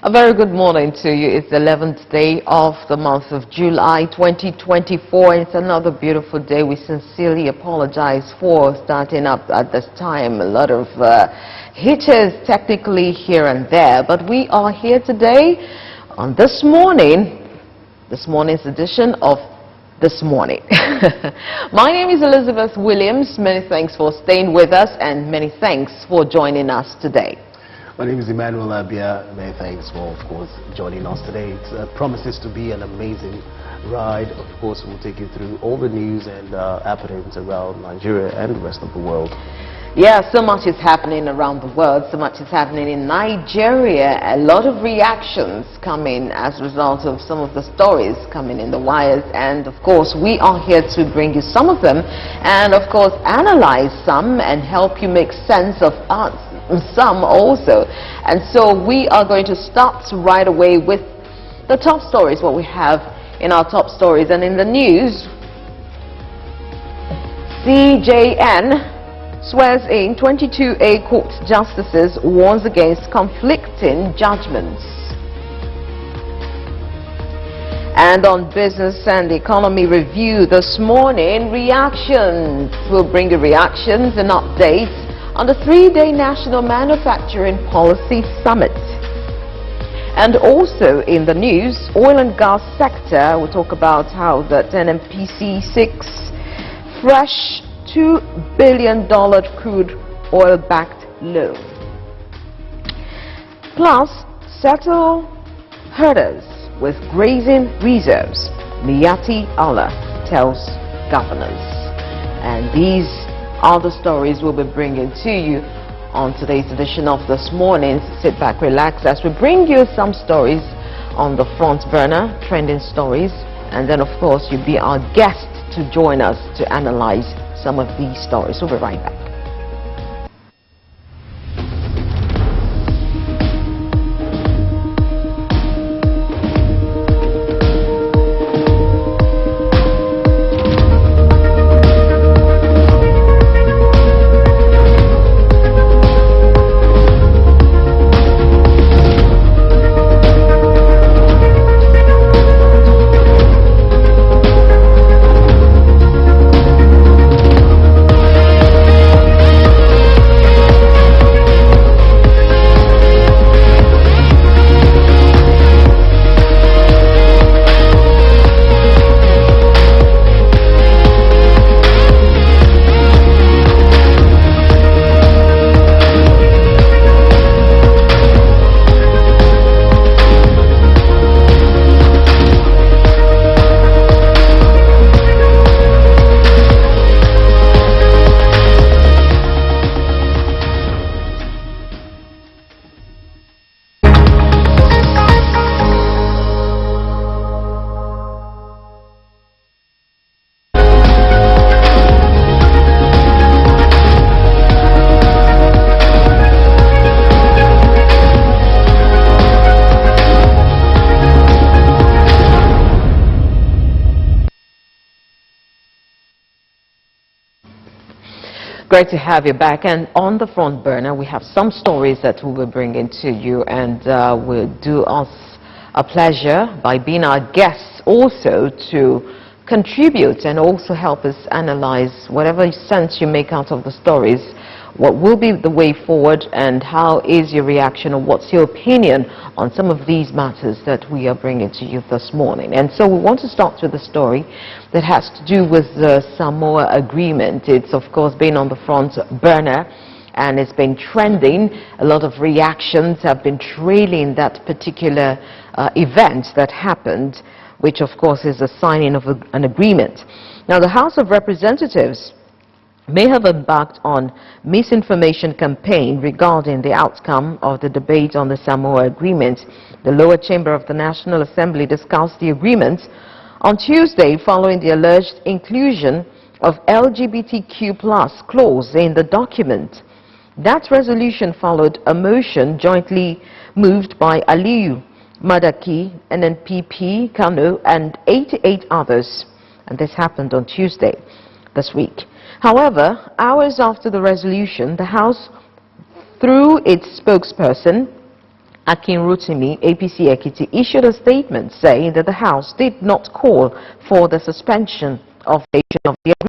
A very good morning to you. It's the 11th day of the month of July 2024. It's another beautiful day. We sincerely apologize for starting up at this time. A lot of hitches technically here and there, but we are here today on this morning's edition of This Morning. My name is Elizabeth Williams. Many thanks for staying with us and many thanks for joining us today. My name is Emmanuel Abia. Many thanks for, of course, joining us today. It promises to be an amazing ride. Of course, we'll take you through all the news and happenings around Nigeria and the rest of the world. Yeah, so much is happening around the world. So much is happening in Nigeria. A lot of reactions coming as a result of some of the stories coming in the wires. And, of course, we are here to bring you some of them and, of course, analyze some and help you make sense of some also. And so we are going to start right away with the top stories, what we have in our top stories. And in the news, CJN swears in 22A court justices, warns against conflicting judgments. And on business and economy review this morning, reactions. We'll bring you reactions and updates on the 3-day National Manufacturing Policy Summit. And also in the news, oil and gas sector, we'll talk about how the NNPC seeks fresh $2 billion crude oil-backed loan. Plus, settle herders with grazing reserves, Miyetti Allah tells governors. And these are the stories we'll be bringing to you on today's edition of This Morning. Sit back, relax as we bring you some stories on the front burner, trending stories, and then of course you'll be our guest to join us to analyze some of these stories. We'll be right back. Great to have you back. And on the front burner, we have some stories that we will bring into you, and will do us a pleasure by being our guests also to contribute and also help us analyze whatever sense you make out of the stories. What will be the way forward, and how is your reaction, or what's your opinion on some of these matters that we are bringing to you this morning. And so we want to start with a story that has to do with the Samoa Agreement. It's of course been on the front burner and it's been trending. A lot of reactions have been trailing that particular event that happened, which of course is a signing of an agreement. Now, the House of Representatives may have embarked on misinformation campaign regarding the outcome of the debate on the Samoa Agreement. The lower chamber of the National Assembly discussed the agreement on Tuesday following the alleged inclusion of LGBTQ+ clause in the document. That resolution followed a motion jointly moved by Aliyu Madaki, NNPP, Kano, and 88 others. And this happened on Tuesday this week. However, hours after the resolution, the House, through its spokesperson, Akin Rotimi, APC Ekiti, issued a statement saying that the House did not call for the suspension of the agreement.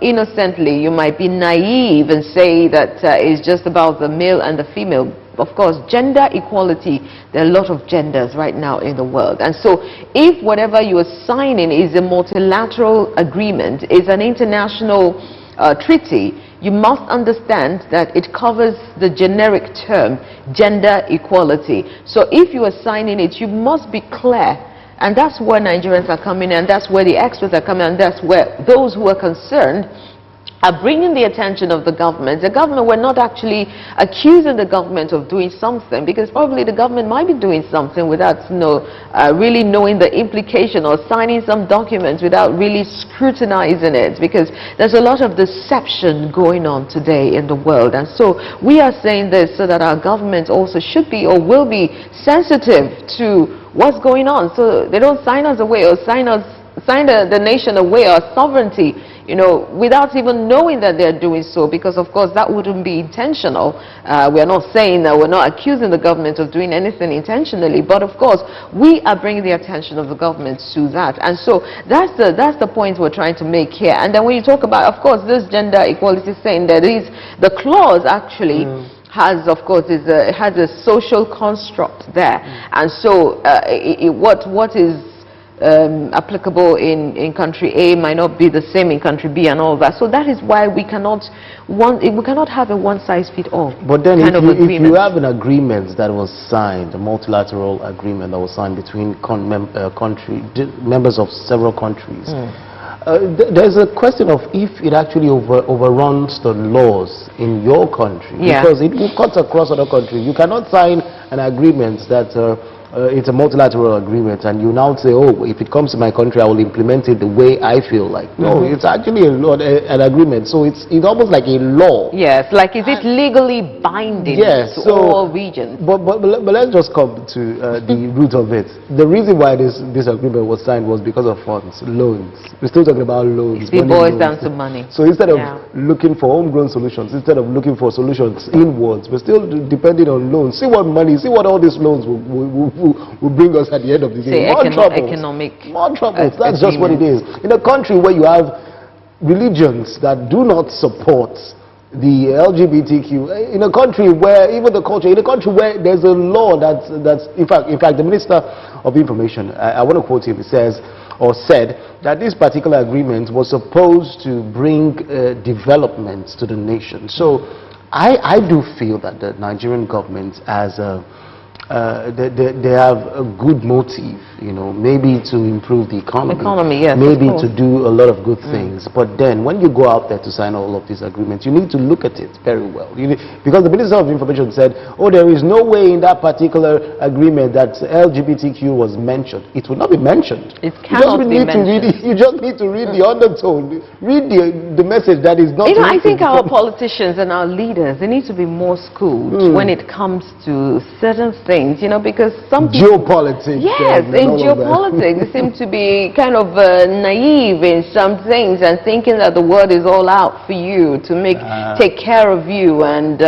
innocently, you might be naive and say that it's just about the male and the female. Of course, gender equality, there are a lot of genders right now in the world. And so if whatever you are signing is a multilateral agreement, is an international treaty, you must understand that it covers the generic term, gender equality. So if you are signing it, you must be clear. And that's where Nigerians are coming in, and that's where the experts are coming in, and that's where those who are concerned are bringing the attention of the government. The government, we're not actually accusing the government of doing something, because probably the government might be doing something without really knowing the implication, or signing some documents without really scrutinizing it, because there's a lot of deception going on today in the world. And so we are saying this so that our government also should be or will be sensitive to what's going on, so they don't sign us away or sign the nation away, our sovereignty, without even knowing that they're doing so, because of course that wouldn't be intentional. We're not saying that, we're not accusing the government of doing anything intentionally, but of course we are bringing the attention of the government to that. And so that's the point we're trying to make here. And then when you talk about, of course, this gender equality saying that the clause actually has, of course, has a social construct there. And so what is applicable in country A might not be the same in country B and all that. So that is why we cannot have a one-size-fits-all. But then if you have an agreement that was signed, a multilateral agreement that was signed between members of several countries, there's a question of if it actually overruns the laws in your country, because it will cut across other countries. You cannot sign an agreement that it's a multilateral agreement and you now say, oh, if it comes to my country, I will implement it the way I feel like. No, it's actually an agreement. So it's almost like a law. Yes, like is it legally binding to all regions? But let's just come to the root of it. The reason why this agreement was signed was because of funds, loans. We're still talking about loans. It boils down to money. So instead of looking for homegrown solutions, instead of looking for solutions inwards, we're still depending on loans. See what all these loans will bring us at the end of the day. More troubles. That's just what it is. In a country where you have religions that do not support the LGBTQ, in a country where even the culture, in a country where there's a law that's in fact the Minister of Information, I want to quote him, he says or said that this particular agreement was supposed to bring development to the nation. So I do feel that the Nigerian government has they have a good motive, maybe to improve the economy, yes, maybe to do a lot of good things. But then when you go out there to sign all of these agreements, you need to look at it very well. Because the Minister of Information said, oh, there is no way in that particular agreement that LGBTQ was mentioned. It will not be mentioned. It cannot be mentioned. You just need to read the undertone, read the message that is not. I think our politicians and our leaders, they need to be more schooled when it comes to certain things, because some people... Geopolitics. Yes, in geopolitics, they seem to be kind of naive in some things and thinking that the world is all out for you to take care of you and,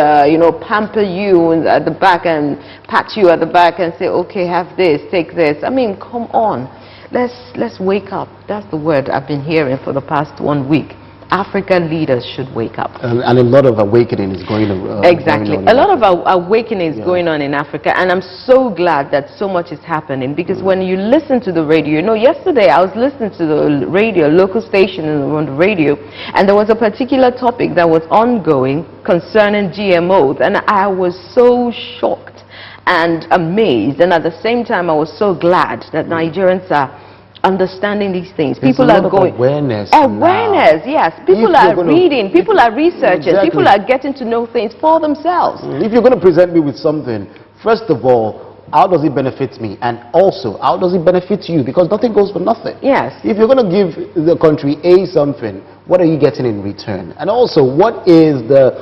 pamper you at the back and pat you at the back and say, okay, have this, take this. I mean, come on. Let's wake up. That's the word I've been hearing for the past 1 week. African leaders should wake up. And a lot of awakening is going on. Exactly. A lot of awakening is going on in Africa, and I'm so glad that so much is happening, because when you listen to the radio, yesterday I was listening to the radio, local station on the radio, and there was a particular topic that was ongoing concerning GMOs, and I was so shocked and amazed, and at the same time I was so glad that Nigerians are understanding these things. People are going awareness, yes. People are reading, people are researching, people are getting to know things for themselves. If you're going to present me with something, first of all, how does it benefit me? And also, how does it benefit you? Because nothing goes for nothing. Yes. If you're going to give the country A something, what are you getting in return? And also, what is the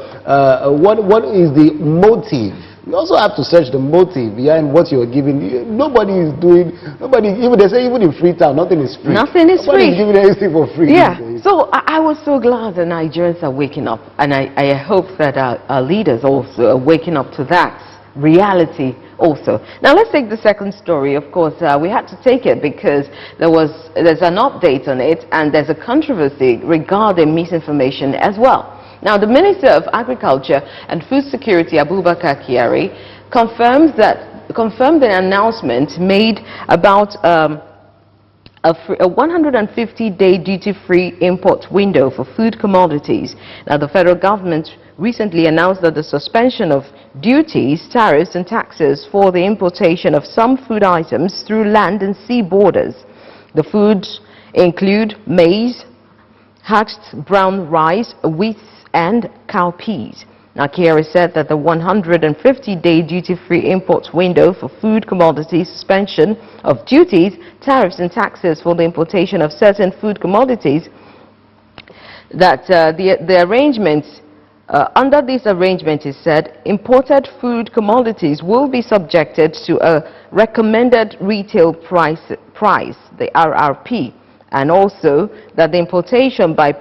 motive? You also have to search the motive behind what you're giving. Nobody is doing, even they say even in Freetown, nothing is free. Nothing is free. Nobody is giving anything for free. Yeah. So I was so glad that Nigerians are waking up, and I hope that our leaders also are waking up to that reality also. Now let's take the second story. Of course, we had to take it because there's an update on it, and there's a controversy regarding misinformation as well. Now, the Minister of Agriculture and Food Security, Abubakar Kyari, confirmed the announcement made about a 150-day duty-free import window for food commodities. Now, the federal government recently announced that the suspension of duties, tariffs and taxes for the importation of some food items through land and sea borders. The foods include maize, hatched brown rice, wheat and cowpeas. Now, Kyari said that the 150-day duty-free import window for food commodities, suspension of duties, tariffs and taxes for the importation of certain food commodities, that the arrangements, under this arrangement, he said, imported food commodities will be subjected to a recommended retail price, the RRP, and also that the importation by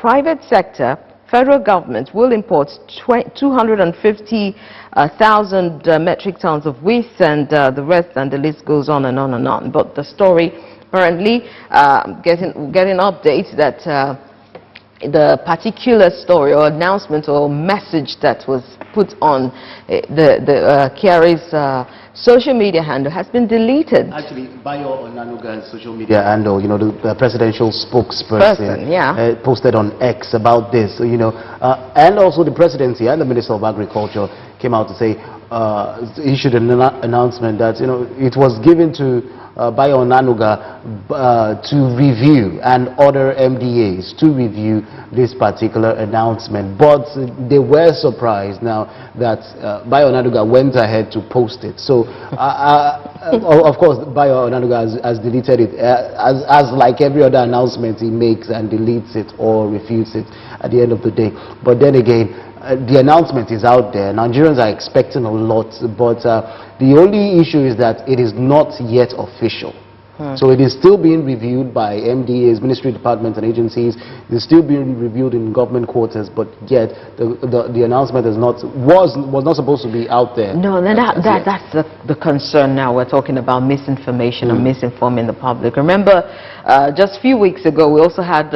private sector, federal government will import 250,000 metric tons of wheat, and the rest, and the list goes on and on and on. But the story apparently getting updates that the particular story or announcement or message that was put on Kyari's social media handle has been deleted. Actually, Bayo Onanuga's social media handle, you know, the presidential spokesperson, posted on X about this, you know, and also the presidency and the Minister of Agriculture came out to say, issued an announcement that, you know, it was given to Bayo Onanuga to review and other MDAs to review this particular announcement. But they were surprised now that Bayo Onanuga went ahead to post it. So, of course, Bayo Onanuga has deleted it, as like every other announcement he makes, and deletes it or refutes it at the end of the day. But then again, the announcement is out there. Nigerians are expecting a lot, but the only issue is that it is not yet official. So it is still being reviewed by MDAs, ministry departments and agencies. It is still being reviewed in government quarters, but yet the announcement is was not supposed to be out there. No, that's the concern now. We're talking about misinformation and misinforming the public. Remember, just a few weeks ago, we also had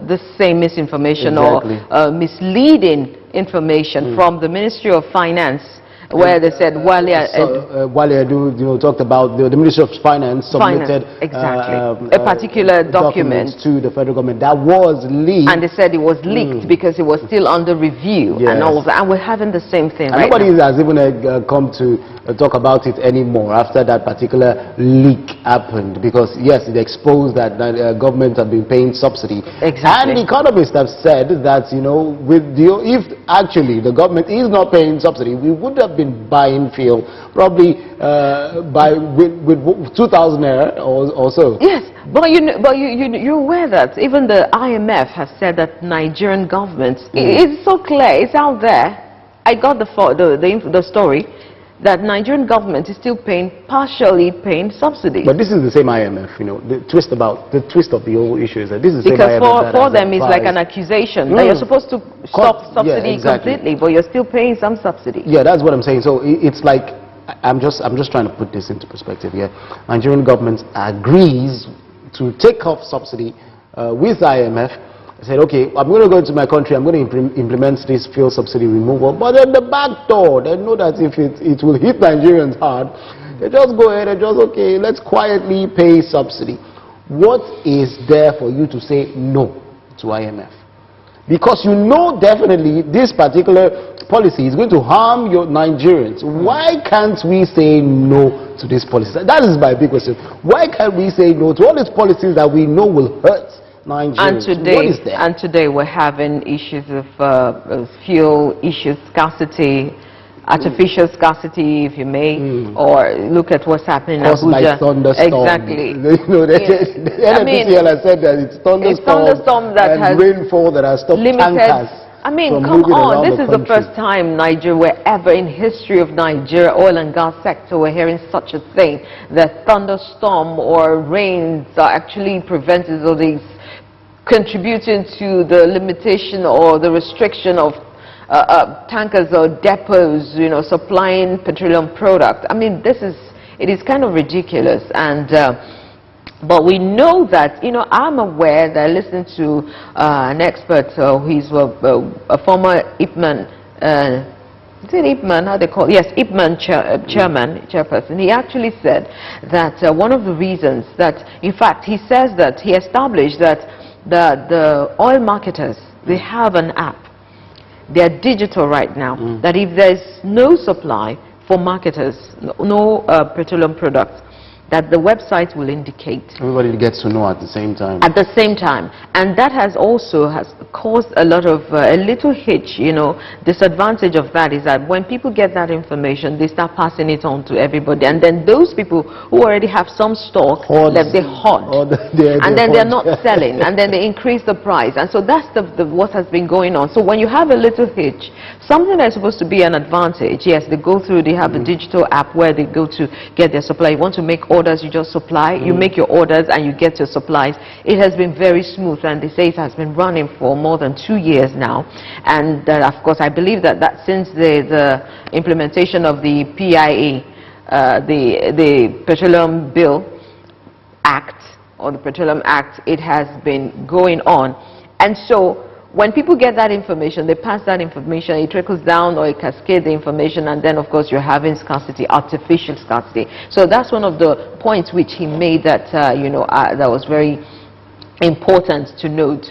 this same misinformation or misleading information from the Ministry of Finance, where they said Wale Edu, you know, talked about the Ministry of Finance submitted a particular document to the federal government that was leaked, and they said it was leaked because it was still under review and all of that. And we're having the same thing right now. Nobody has even come to talk about it anymore after that particular leak happened, because yes, it exposed that government have been paying subsidy. And the economists have said that, you know, if actually the government is not paying subsidy, we would have been buying fuel probably with 2,000 naira or so. Yes, but you're aware that even the IMF has said that Nigerian government, it's so clear, it's out there. I got the story that Nigerian government is still partially paying subsidies. But this is the same IMF, you know. The twist of the whole issue is that this is the same IMF. Because for them it's like an accusation that you're supposed to stop subsidy completely, but you're still paying some subsidy. Yeah, that's what I'm saying. So it's like, I'm just trying to put this into perspective here. Nigerian government agrees to take off subsidy with IMF. I said, okay, I'm going to go into my country, I'm going to implement this fuel subsidy removal. But at the back door, they know that if it will hit Nigerians hard, they just go ahead and just, okay, let's quietly pay subsidy. What is there for you to say no to IMF? Because you know definitely this particular policy is going to harm your Nigerians. Why can't we say no to these policies? That is my big question. Why can't we say no to all these policies that we know will hurt Nigerians? And today we're having issues of fuel issues, scarcity, artificial scarcity, if you may, or look at what's happening in Abuja. Like thunderstorm. Exactly. You know, the NNPCL has said that it's thunderstorm that has rainfall that has stopped tankers. I mean, come on, this is the first time Nigeria, ever in history of Nigeria oil and gas sector, we're hearing such a thing, that thunderstorm or rains are actually prevented, or these contributing to the limitation or the restriction of tankers or depots, you know, supplying petroleum product. I mean, it is kind of ridiculous. And but we know that, you know, I'm aware that I listened to an expert, he's a former IPMAN, is it IPMAN, how they call it? Yes, IPMAN chairperson. He actually said that one of the reasons that, in fact, he says that he established that the oil marketers, they have an app. They are digital right now, that if there's no supply for marketers, no petroleum products, that the website will indicate. Everybody gets to know at the same time. At the same time. And that has also caused a lot of, a little hitch, you know. Disadvantage of that is that when people get that information, they start passing it on to everybody. And then those people who already have some stock, they hoard. And then they're not selling. And then they increase the price. And so that's what has been going on. So when you have a little hitch, something that's supposed to be an advantage, yes, they go through, they have a digital app where they go to get their supply. You want to make orders, you just supply, you make your orders and you get your supplies. It has been very smooth, and they say it has been running for more than 2 years now. And of course, I believe that since the implementation of the PIA, the Petroleum Bill Act, or the Petroleum Act, it has been going on. And so when people get that information, they pass that information, it trickles down or it cascades the information, and then of course you're having scarcity, artificial scarcity. So that's one of the points which he made that, you know, that was very important to note.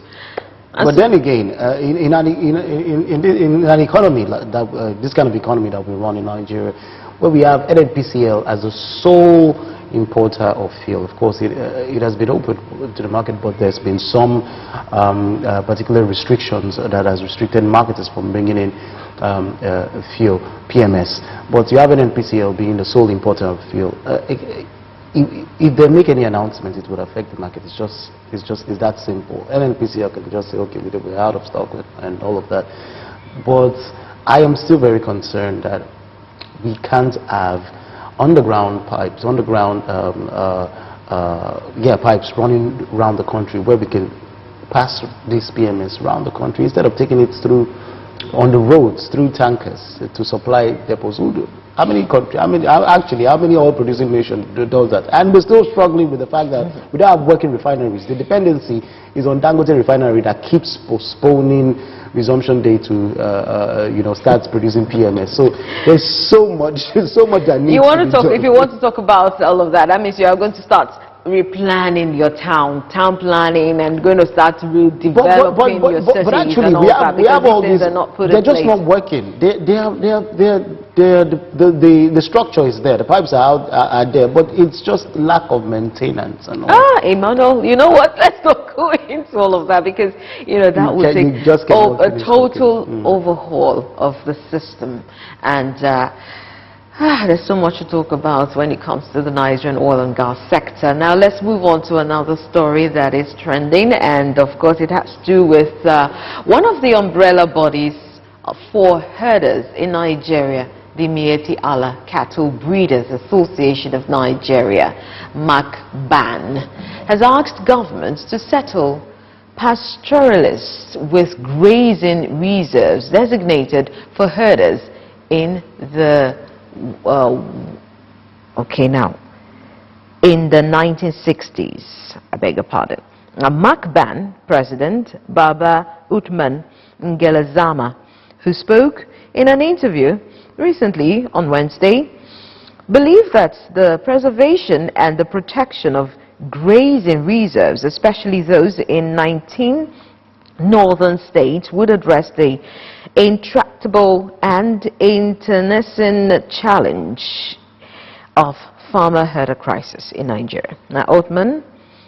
And but then again, in an economy like that, this kind of economy that we run in Nigeria, where we have NNPCL as the sole importer of fuel. Of course, it has been open to the market, but there's been some particular restrictions that has restricted marketers from bringing in fuel, PMS. But you have NNPCL being the sole importer of fuel. If they make any announcement, it would affect the market. It's that simple. NNPCL can just say, okay, we're out of stock and all of that. But I am still very concerned that we can't have underground pipes, pipes running around the country where we can pass this PMS around the country instead of taking it through on the roads through tankers to supply depots. How many oil producing nations does that? And we're still struggling with the fact that we don't have working refineries. The dependency is on Dangote refinery that keeps postponing resumption day to starts producing PMS. So there's so much that needs to be done. If you want to talk about all of that means you are going to start replanning your town planning, and going to start redeveloping your cities. But actually, and all that, we have all these. They're just not working. The structure is there. The pipes are there, but it's just lack of maintenance and all. Emmanuel, you know what? Let's not go into all of that, because you know that would take a total overhaul of the system. And there's so much to talk about when it comes to the Nigerian oil and gas sector. Now let's move on to another story that is trending, and of course it has to do with one of the umbrella bodies for herders in Nigeria, the Miyetti Allah Cattle Breeders Association of Nigeria, MACBAN, has asked governments to settle pastoralists with grazing reserves designated for herders in the in the 1960s, I beg your pardon. Now, MACBAN President Baba Uthman Ngelezama, who spoke in an interview recently on Wednesday, believed that the preservation and the protection of grazing reserves, especially those in 19 northern states, would address the intractable and internecine challenge of farmer-herder crisis in Nigeria. Now, Uthman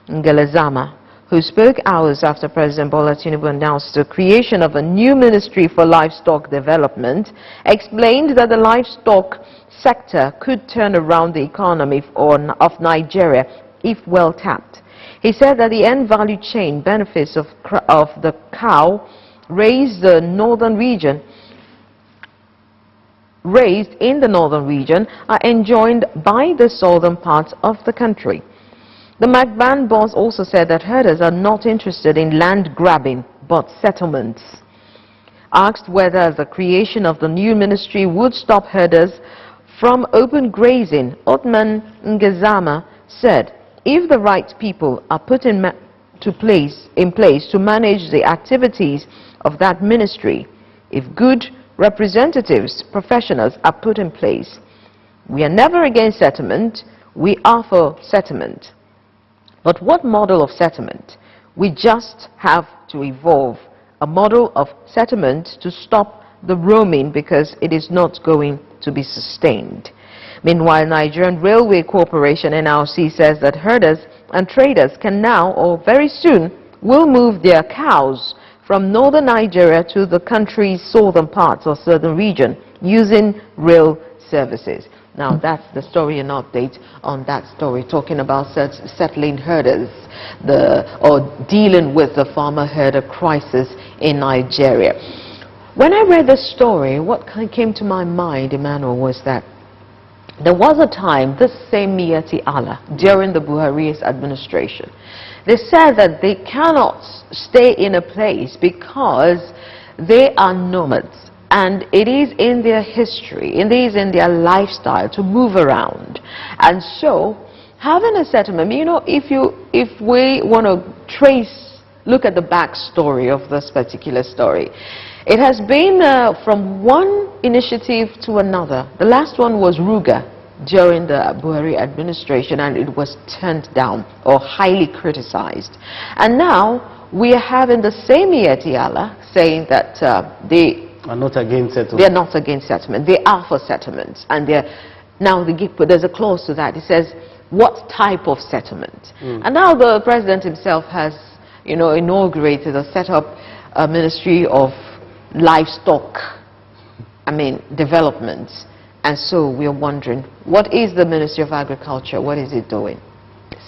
Ngelezama, who spoke hours after President Bola Tinubu announced the creation of a new ministry for livestock development, explained that the livestock sector could turn around the economy of Nigeria if well tapped. He said that the end value chain benefits of the cow raised in the northern region are enjoined by the southern parts of the country. The MACBAN boss also said that herders are not interested in land grabbing but settlements. Asked whether the creation of the new ministry would stop herders from open grazing, Othman Ngezama said, if the right people are put in place to manage the activities of that ministry, if good representatives, professionals are put in place, we are never against settlement, we are for settlement. But what model of settlement? We just have to evolve a model of settlement to stop the roaming, because it is not going to be sustained. Meanwhile, Nigerian Railway Corporation (NRC) says that herders and traders can now, or very soon, will move their cows from northern Nigeria to the country's southern parts or southern region using rail services. Now, that's the story, an update on that story, talking about settling herders or dealing with the farmer-herder crisis in Nigeria. When I read this story, what came to my mind, Emmanuel, was that there was a time, this same Miyetti Allah, during the Buhari's administration, they said that they cannot stay in a place because they are nomads. And it is in their history, it is in their lifestyle to move around. And so, having a settlement, you know, if we want to look at the backstory of this particular story, it has been from one initiative to another. The last one was Ruga during the Buhari administration, and it was turned down or highly criticized. And now we are having the same Miyetti Allah saying that they are not against settlement. They are not against settlement. They are for settlements. And there's a clause to that. It says, what type of settlement? And now the president himself has, you know, inaugurated or set up a ministry of livestock, development. And so we are wondering, what is the Ministry of Agriculture? What is it doing?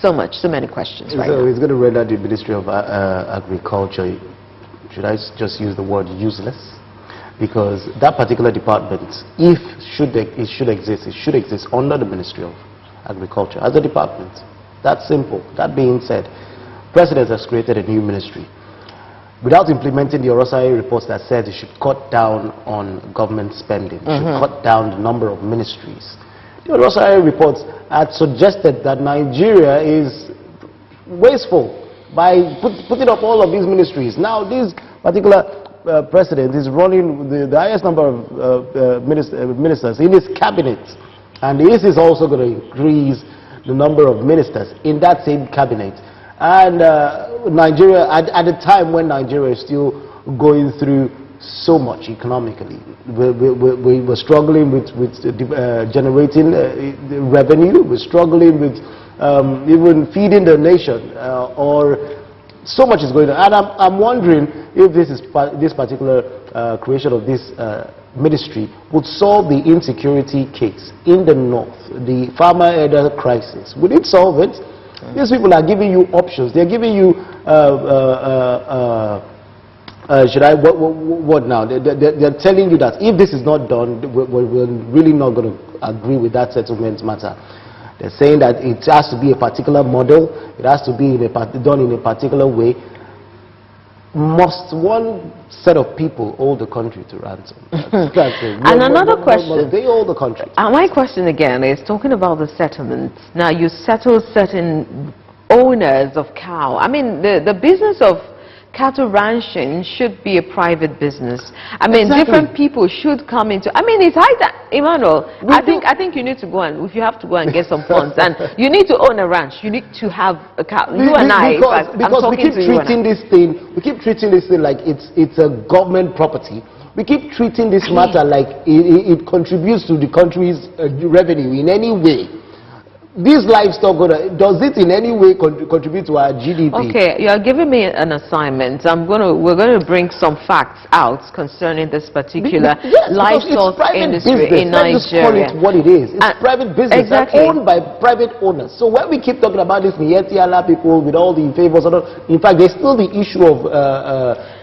So many questions right now. It's going to render the Ministry of Agriculture, should I just use the word useless? Because that particular department, it should exist under the Ministry of Agriculture as a department. That's simple. That being said, President has created a new ministry without implementing the Orosai reports that said it should cut down on government spending, should cut down the number of ministries. The Orosai reports had suggested that Nigeria is wasteful by putting up all of these ministries. Now, this particular president is running the highest number of ministers in his cabinet, and this is also going to increase the number of ministers in that same cabinet. And Nigeria, at a time when Nigeria is still going through so much economically, we were struggling with generating revenue, we're struggling with even feeding the nation, or so much is going on. And I'm wondering if this particular creation of this ministry would solve the insecurity case in the north, the farmer-herder crisis. Would it solve it? These people are giving you options. They're giving you what now? They're telling you that if this is not done, we're really not going to agree with that settlement matter. They're saying that it has to be a particular model, it has to be done in a particular way. Must one set of people hold the country to ransom? And another question. Must they hold the country? My question again is talking about the settlements. Now, you settle certain owners of cow. The business of cattle ranching should be a private business. Exactly. Different people should come into. It's high time, Emmanuel. I think you need to go and, if you have to go and get some funds, and you need to own a ranch. You need to have a cow. Because we keep treating this thing like it's a government property. We keep treating this matter like it contributes to the country's revenue in any way. This livestock, does it in any way contribute to our GDP? Okay, you are giving me an assignment. We're going to bring some facts out concerning this particular livestock industry in Nigeria. Let's just call it what it is. It's private business, exactly, owned by private owners. So when we keep talking about this Miyetti Allah people with all the favors, in fact, there's still the issue of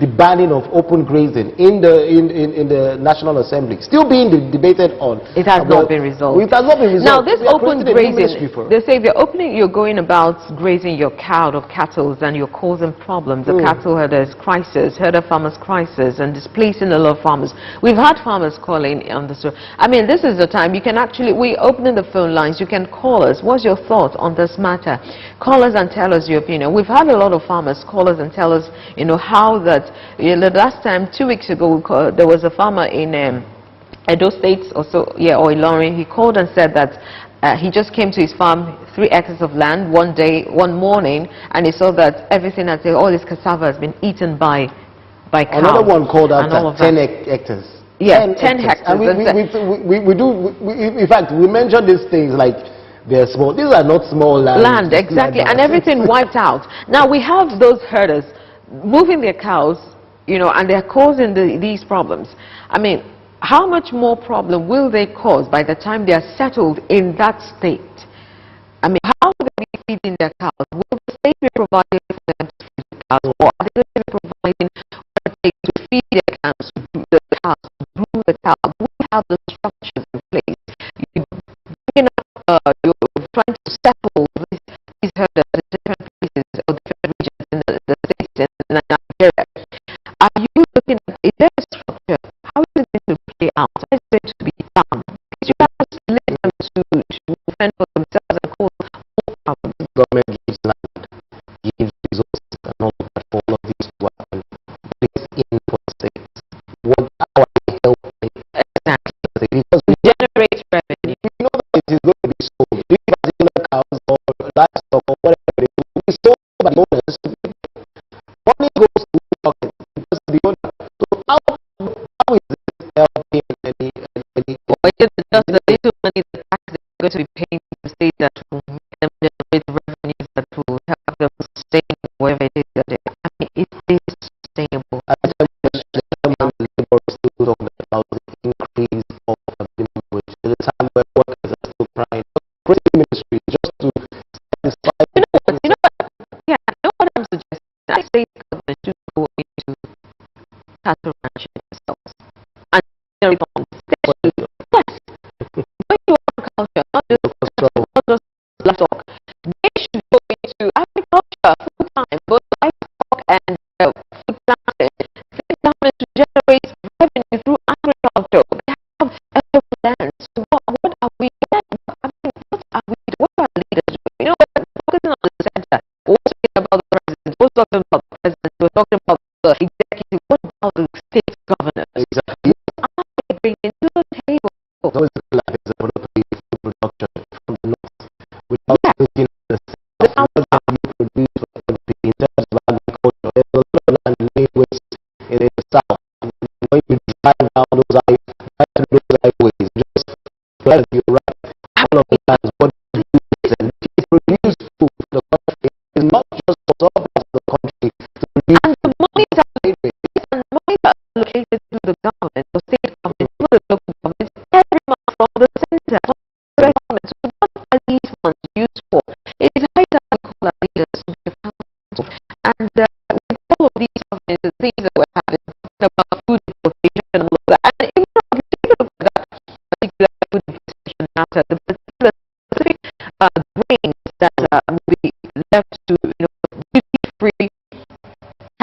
the banning of open grazing in the National Assembly, still being debated on. It has not been resolved. It has not been resolved. Now, this open grazing, before. they say if you're going about grazing your cow or cattle, and you're causing problems, the cattle herders crisis, herder farmers crisis, and displacing a lot of farmers. We've had farmers calling on the show. I mean, this is the time you can actually, we're opening the phone lines. You can call us. What's your thought on this matter? Call us and tell us your opinion. We've had a lot of farmers call us and tell us, you know, how that, you know, the last time, 2 weeks ago, there was a farmer in Edo State or so, yeah, or Ilorin. He called and said that he just came to his farm, 3 acres of land, one morning, and he saw that everything had, all his cassava has been eaten by cows. Another one called out at 10 hectares. Yeah, 10 hectares. And in fact, we mentioned these things like they're small. These are not small land. Exactly, and everything wiped out. Now we have those herders moving their cows, you know, and they're causing these problems. I mean, how much more problem will they cause by the time they are settled in that state? I mean, how will they be feeding their cows? Will the state be providing for them to feed the cows, or are they going to be providing what it takes to feed their cows, to groom the cows? We have the structures in place. You're trying to settle these herders in different places or different regions in the states in Nigeria. Are you looking at, is there a structure? How is it going to play out? How is it going to be done? Because you have to let them to fend for themselves and cause more problems. Government gives land, gives resources, and all that for all of these to happen. It's in for states. How are they helping? Exactly. Because we generate revenue. We know that it is going to be sold. These particular cows or livestock or whatever, it will be sold by the owners to people. Money goes to the pocket because of the owner. So how is this helping any or is it just the little money the tax they're going to be paying to the state that will make them generate revenues that will help them sustain wherever it is that they are? I mean, it is sustainable. At the time when the labor is still talking about the increase of the minimum wage, at the time when workers are still crying, creating ministry just to satisfy you know what I'm suggesting? I say the government should go into cattle ranching themselves and generate funds. Yes. When you agriculture, not just livestock, they should go into agriculture full time, both livestock and food planting. The government to generate revenue through agriculture. They have a land. So what are we doing? I mean, what are leaders doing? You know, we're focusing on the center. We're talking about the president. We're talking about the president. We're talking about the executive. What about the state governors? Exactly. What are they bringing to the table? It's always like there's a monopoly food production from the north without looking at the south. What can you produce in terms of agriculture? There's a lot of land laid waste in the south. When you drive down those highways, just as you right, all of the times what you do is and you produce food for the country. It's not just for some parts of the country to produce. And the money is allocated to the government, the state government, to the local government, every month from the center, from the government. So what are these funds used for? It is high time we call our leaders to be accountable. And with all of these governments, the things that we're having, about food importation and all of that, and even if you take a look at that particular food importation matter, the particular specific grains that will be left to, you know, duty-free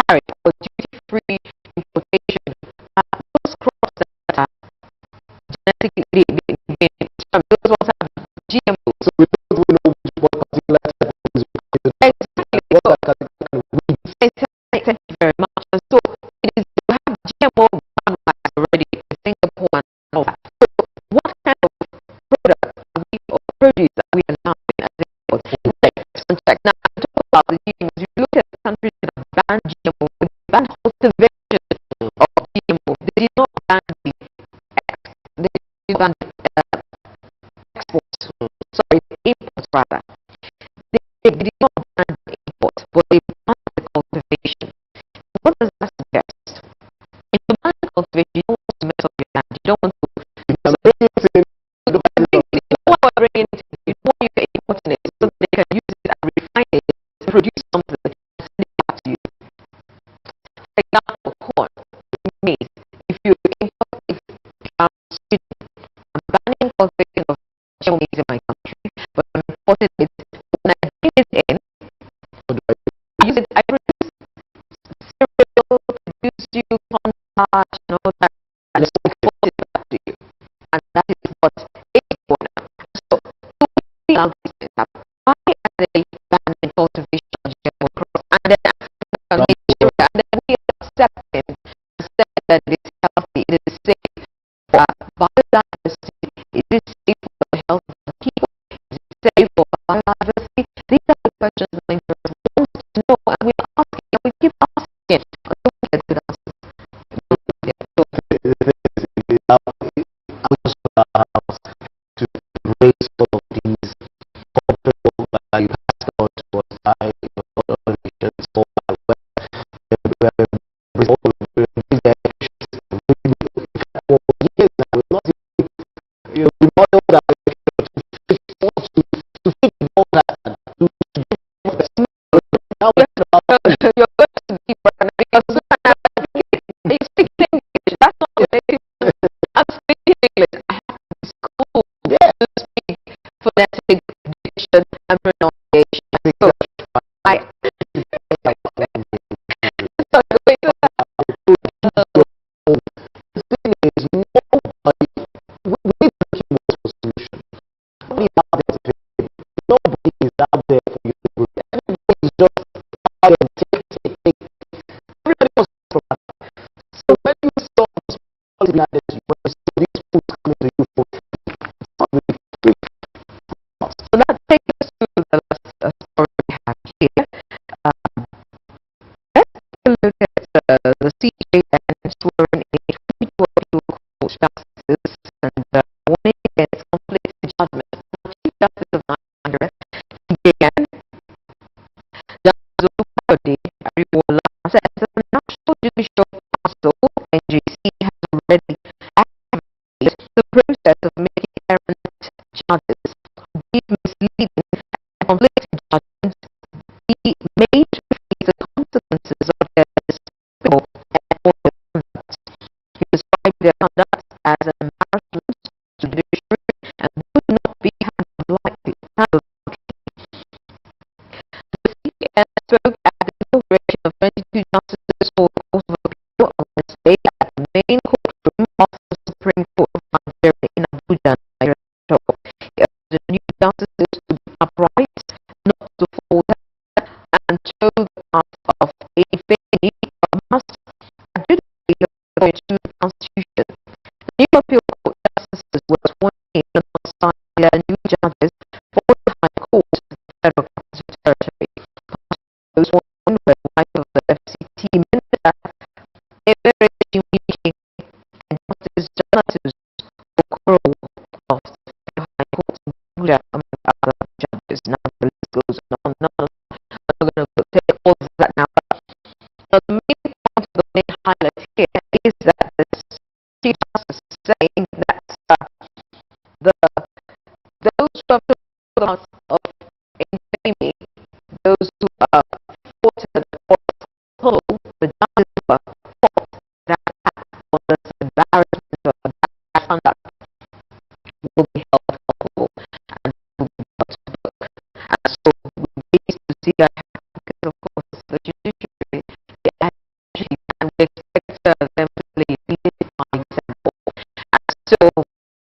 tariff or duty-free importation, those crops that are genetically those ones have GMOs. So we don't really know what particular type of things we can do. Exactly. Thank you very much. And so it is, we have GMO guidelines already in Singapore and all that. So what kind of product are we, or produce are we allowing as imports? Let's check. Now, I talk about the GMOs. If you look at the countries that have banned GMO, they banned cultivation of GMO. They did not ban the they banned exports. Sorry, imports rather. They did not ban the import, but they banned the cultivation. What does that suggest? If you ban the cultivation, you don't want to mess up your land. You don't want to. You don't want to bring it. You don't want you to import it so that they can use it and refine it to produce something and send it back to you. For example, corn, maize. If you import it from Sweden and you contact, that, and so report it back to you. And that is what it's for now. So, to bring out this setup, why are they banning cultivation of GMO crops? And then Nigeria, and then we accept it and say that it is healthy, it is safe. Biodiversity, is it safe for the health of the people? Is it safe for biodiversity? These are the questions that Nigerians want to know, and we are asking, and we keep asking until we get good answers. To raise all of these cultural value passed on to us by other nations all our way. We model that You're going to be because they speak English. That's not the native. I'm speaking English. I have to be schooled to speak phonetic diction and pronunciation. So I nobody is out there for you to do. Everybody is just tired of take. Everybody wants to provide. So when you saw this policy like this, when you see these foods coming to you for it's not really free. so that takes us to the last story we have here. Let's take a look at the CJN swearing in 22 local justices and warning against conflicting judgments. Chief Justice of Nigeria, CJN, Justice Olukayode Ariwola, says that the National Judicial Council, NJC, has already activated the process of making errant judges deep misleading and conflicting judgments be made to face the consequences of their despicable and unlawful conduct. He described their conduct as an embarrassment to the judiciary and would not be handled lightly. The CJN spoke at the inauguration of 22 justices for the Court of Appeal on Wednesday at the main courtroom of the Supreme Court of Nigeria in Abuja, Nigeria. He urged the new justices to be upright, not to fall down, and show the path of a fairly must adjudicate according to the Constitution. The new appeal court justices were sworn in alongside their new judges for the High Court of the Federal Capital Territory. Those sworn in were the wife of the FCT Minister, Ebere Wike, and Justice Donatus Okoro of the High Court of Abuja, among other judges. Now the list goes on. No, I'm not going to take all of that now. But the main point of the main highlight here is that the Chief Justice is saying that those who have told us of infamy, those who fought at the court told the judges who fought that for this embarrassment of bad conduct will be held accountable and will be brought to book. And so we're pleased to see that happen because, of course, the judiciary, they actually can expect them to lead by example. And so,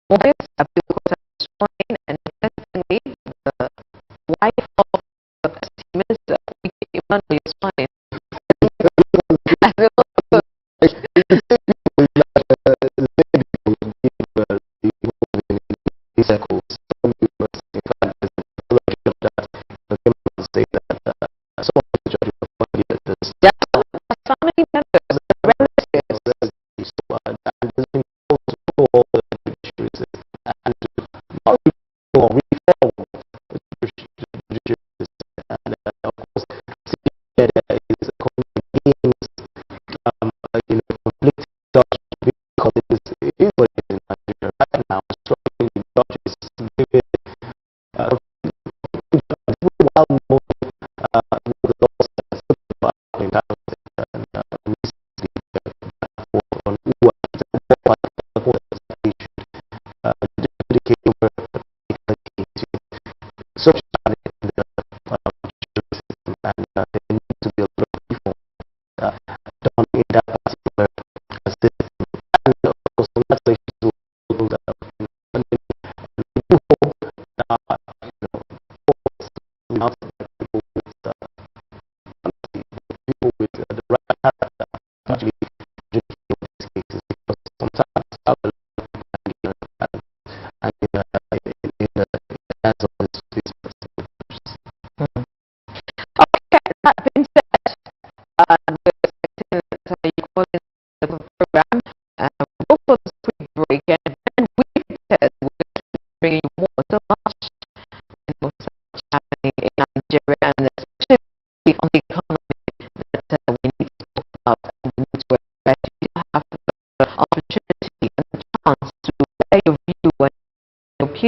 for this, appeal court has sworn in, and interestingly, the wife of the FCT Minister, Wike Emmanuel, is sworn in.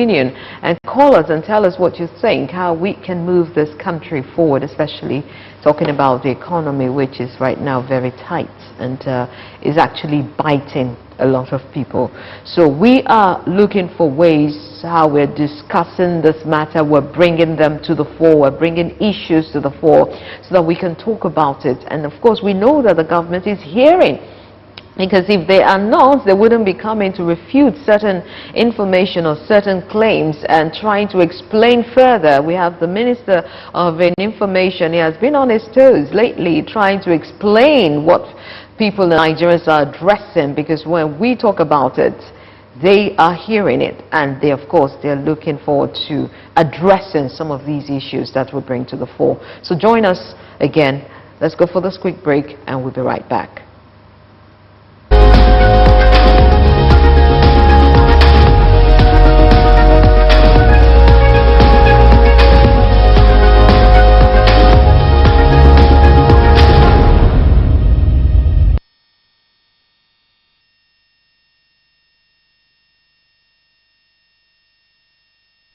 opinion, and call us and tell us what you think, how we can move this country forward, especially talking about the economy, which is right now very tight and is actually biting a lot of people. So we are looking for ways how we're discussing this matter, we're bringing them to the fore, we're bringing issues to the fore so that we can talk about it. And of course we know that the government is hearing, because if they are not, they wouldn't be coming to refute certain information or certain claims and trying to explain further. We have the Minister of Information. He has been on his toes lately trying to explain what people in Nigeria are addressing, because when we talk about it, they are hearing it, and they, of course, they're looking forward to addressing some of these issues that we bring to the fore. So join us again. Let's go for this quick break, and we'll be right back.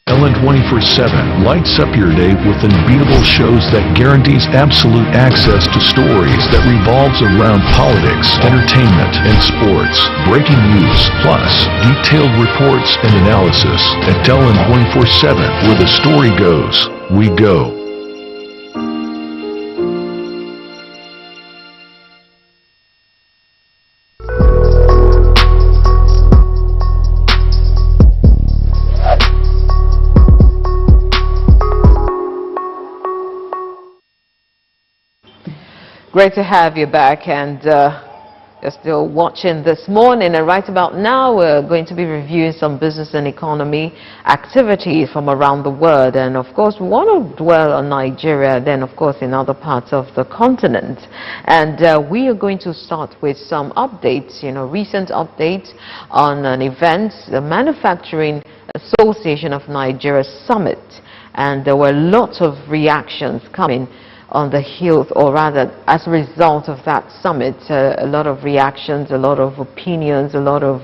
Ellen 24/7 lights up your day with unbeatable shows that guarantees absolute access to stories that revolves around politics, entertainment, and sports. Breaking news, plus detailed reports and analysis. At Ellen 24/7, where the story goes, we go. Great to have you back, and you're still watching This Morning, and right about now we're going to be reviewing some business and economy activities from around the world. And of course we want to dwell on Nigeria, then of course in other parts of the continent. And we are going to start with some updates, recent updates on an event, the Manufacturing Association of Nigeria Summit. And there were lots of reactions coming on the heels, or rather as a result of that summit. A lot of reactions, a lot of opinions, a lot of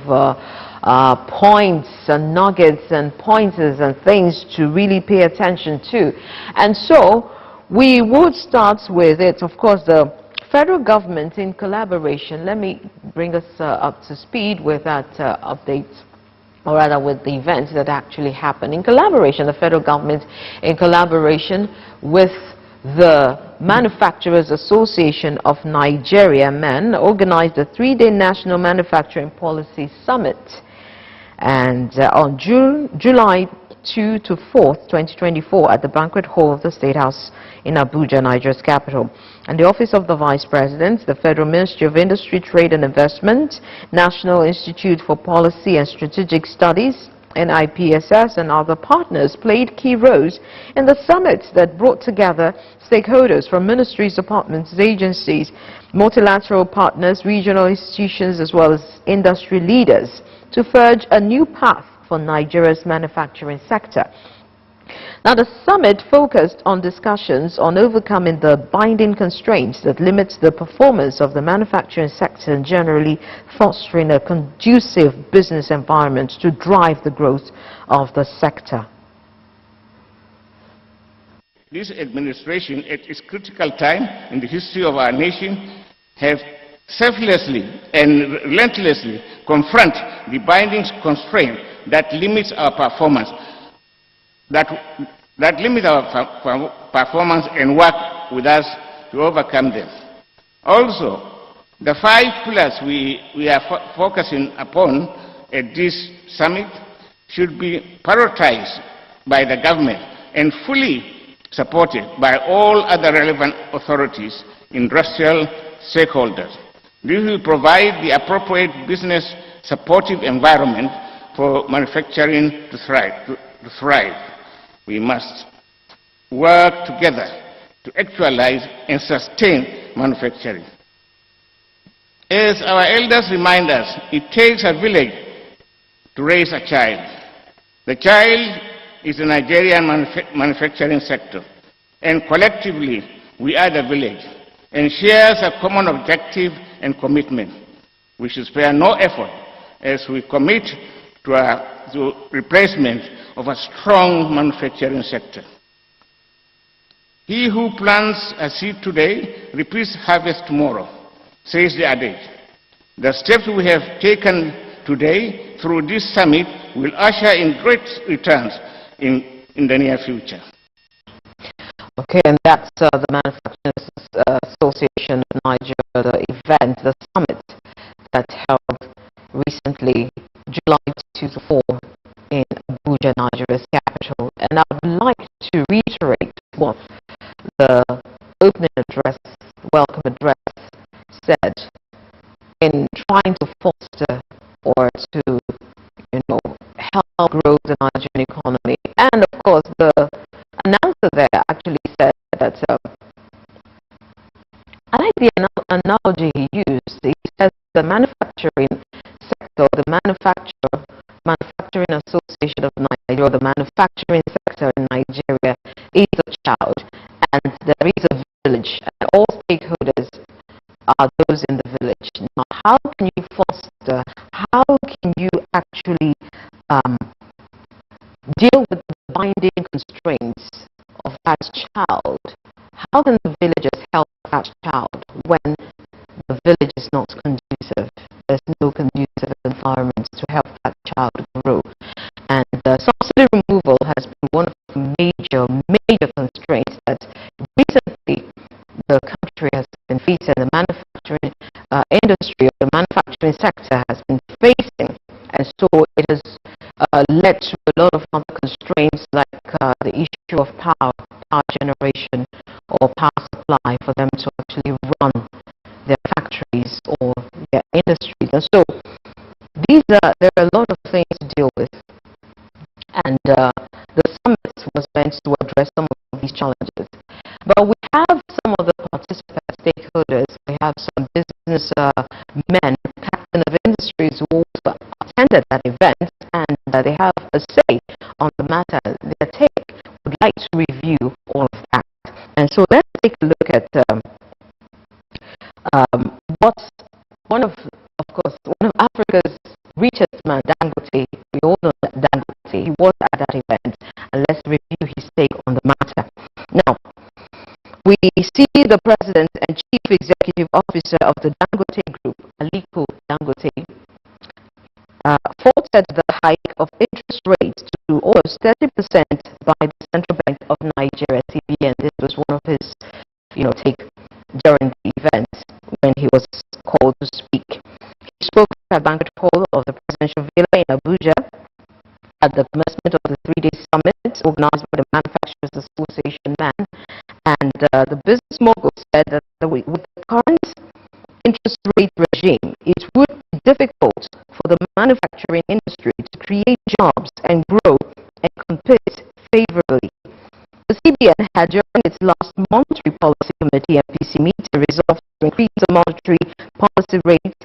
points and nuggets and pointers and things to really pay attention to. And so we would start with it, of course, the federal government in collaboration. Let me bring us up to speed with that update, or rather with the events that actually happened. In collaboration, the federal government, in collaboration with the Manufacturers Association of Nigeria, MAN, organized a 3-day National Manufacturing Policy Summit, and on July 2 to 4th, 2024, at the Banquet Hall of the State House in Abuja, Nigeria's capital. And the Office of the Vice President, the Federal Ministry of Industry, Trade and Investment, National Institute for Policy and Strategic Studies, NIPSS, and other partners played key roles in the summits that brought together stakeholders from ministries, departments, agencies, multilateral partners, regional institutions, as well as industry leaders to forge a new path for Nigeria's manufacturing sector. Now, the summit focused on discussions on overcoming the binding constraints that limits the performance of the manufacturing sector and generally fostering a conducive business environment to drive the growth of the sector. This administration, at its critical time in the history of our nation, have selflessly and relentlessly confront the binding constraint that limits our performance, that limit our performance, and work with us to overcome them. Also, the 5 pillars we are focusing upon at this summit should be prioritized by the government and fully supported by all other relevant authorities, industrial stakeholders. This will provide the appropriate business supportive environment for manufacturing to thrive. We must work together to actualize and sustain manufacturing. As our elders remind us, it takes a village to raise a child. The child is the Nigerian manufacturing sector, and collectively we are the village, and shares a common objective and commitment. We should spare no effort as we commit to a the replacement of a strong manufacturing sector. He who plants a seed today repeats harvest tomorrow, says the adage. The steps we have taken today through this summit will usher in great returns in the near future. Okay, and that's the Manufacturers Association of Nigeria, the event, the summit that held recently, July 2 to 4 in Abuja, Nigeria's capital. And I would like to reiterate what the opening address, welcome address, said in trying to foster or to, help grow the Nigerian economy. And of course, the announcer there actually said that, I like the analogy he used. He says the manufacturing sector, the Manufacturing Association of Nigeria, or the manufacturing sector in Nigeria is a child, and there is a village, and all stakeholders are those in the village. Now, how can you foster, how can you actually deal with the binding constraints of that child? How can the villagers help that child when the village is not conducive? There's no conducive environment to help that child grow. And subsidy removal has been one of the major constraints that recently the country has been facing, the manufacturing industry, or the manufacturing sector has been facing. And so it has led to a lot of other constraints, like the issue of power generation or power supply for them to actually run their factories or their industries. And so there are a lot of things to deal with. And the summit was meant to address some of these challenges. But we have some of the participant stakeholders. We have some business men, captain of industries, who also attended that event, and they have a say on the matter. Their take would like to review all of that. And so let's take a look at what's one of Africa's richest man, Dangote. We all know that Dangote, he was at that event, and let's review his take on the matter. Now, we see the President and Chief Executive Officer of the Dangote Group, Aliko Dangote, faulted the hike of interest rates to almost 30% by the Central Bank of Nigeria, CBN. This was one of his, take during the event when he was called to speak. He spoke at banquet hall of the Presidential Villa in Abuja at the commencement of the 3-day summit organized by the Manufacturers Association MAN. And the business mogul said that with the current interest rate regime, it would be difficult for the manufacturing industry to create jobs and grow and compete favorably. The CBN had, during its last Monetary Policy Committee MPC meeting, resolved to increase the monetary policy rate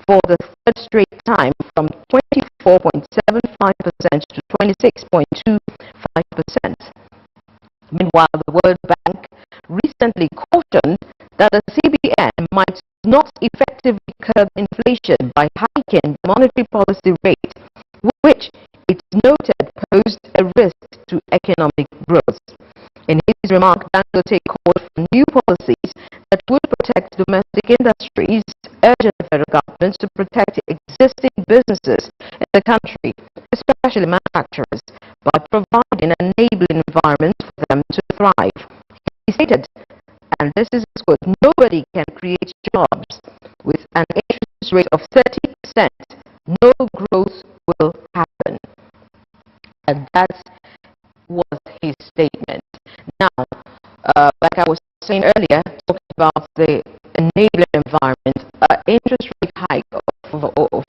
for the third straight time from 24.75% to 26.25%. Meanwhile, the World Bank recently cautioned that the CBN might not effectively curb inflation by hiking the monetary policy rate, which it noted posed a risk to economic growth. In his remark, Dangote called for new policies that would protect domestic industries, urging the federal government to protect existing businesses in the country, especially manufacturers, by providing an enabling environment for them to thrive. He stated, and this is his quote, "Nobody can create jobs with an interest rate of 30%. No growth will happen." And that was his statement. Now, like I was saying earlier, talking about the enabling environment, interest rate hike of about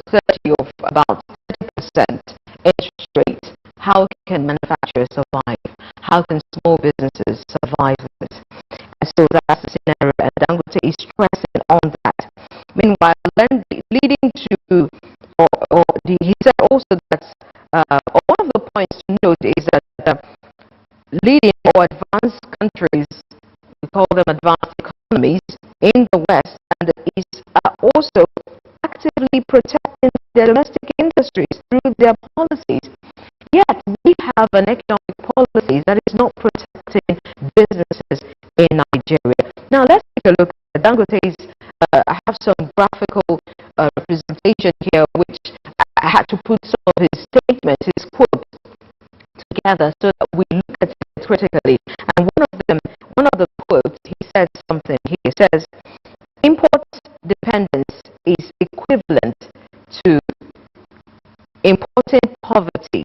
30% interest rate. How can manufacturers survive? How can small businesses survive with it? And so that's the scenario, and Dangote is stressing on that. Meanwhile, leading to, he said also that one of the points to note is that leading or advanced countries, we call them advanced economies, in the West and the East, are also actively protecting their domestic industry industries through their policies. Yet we have an economic policy that is not protecting businesses in Nigeria. Now let's take a look at Dangote's. I have some graphical representation here, which I had to put some of his statements, his quotes together, so that we look at it critically. And one of the quotes, he says something. He says, "Import dependence is equivalent to importing poverty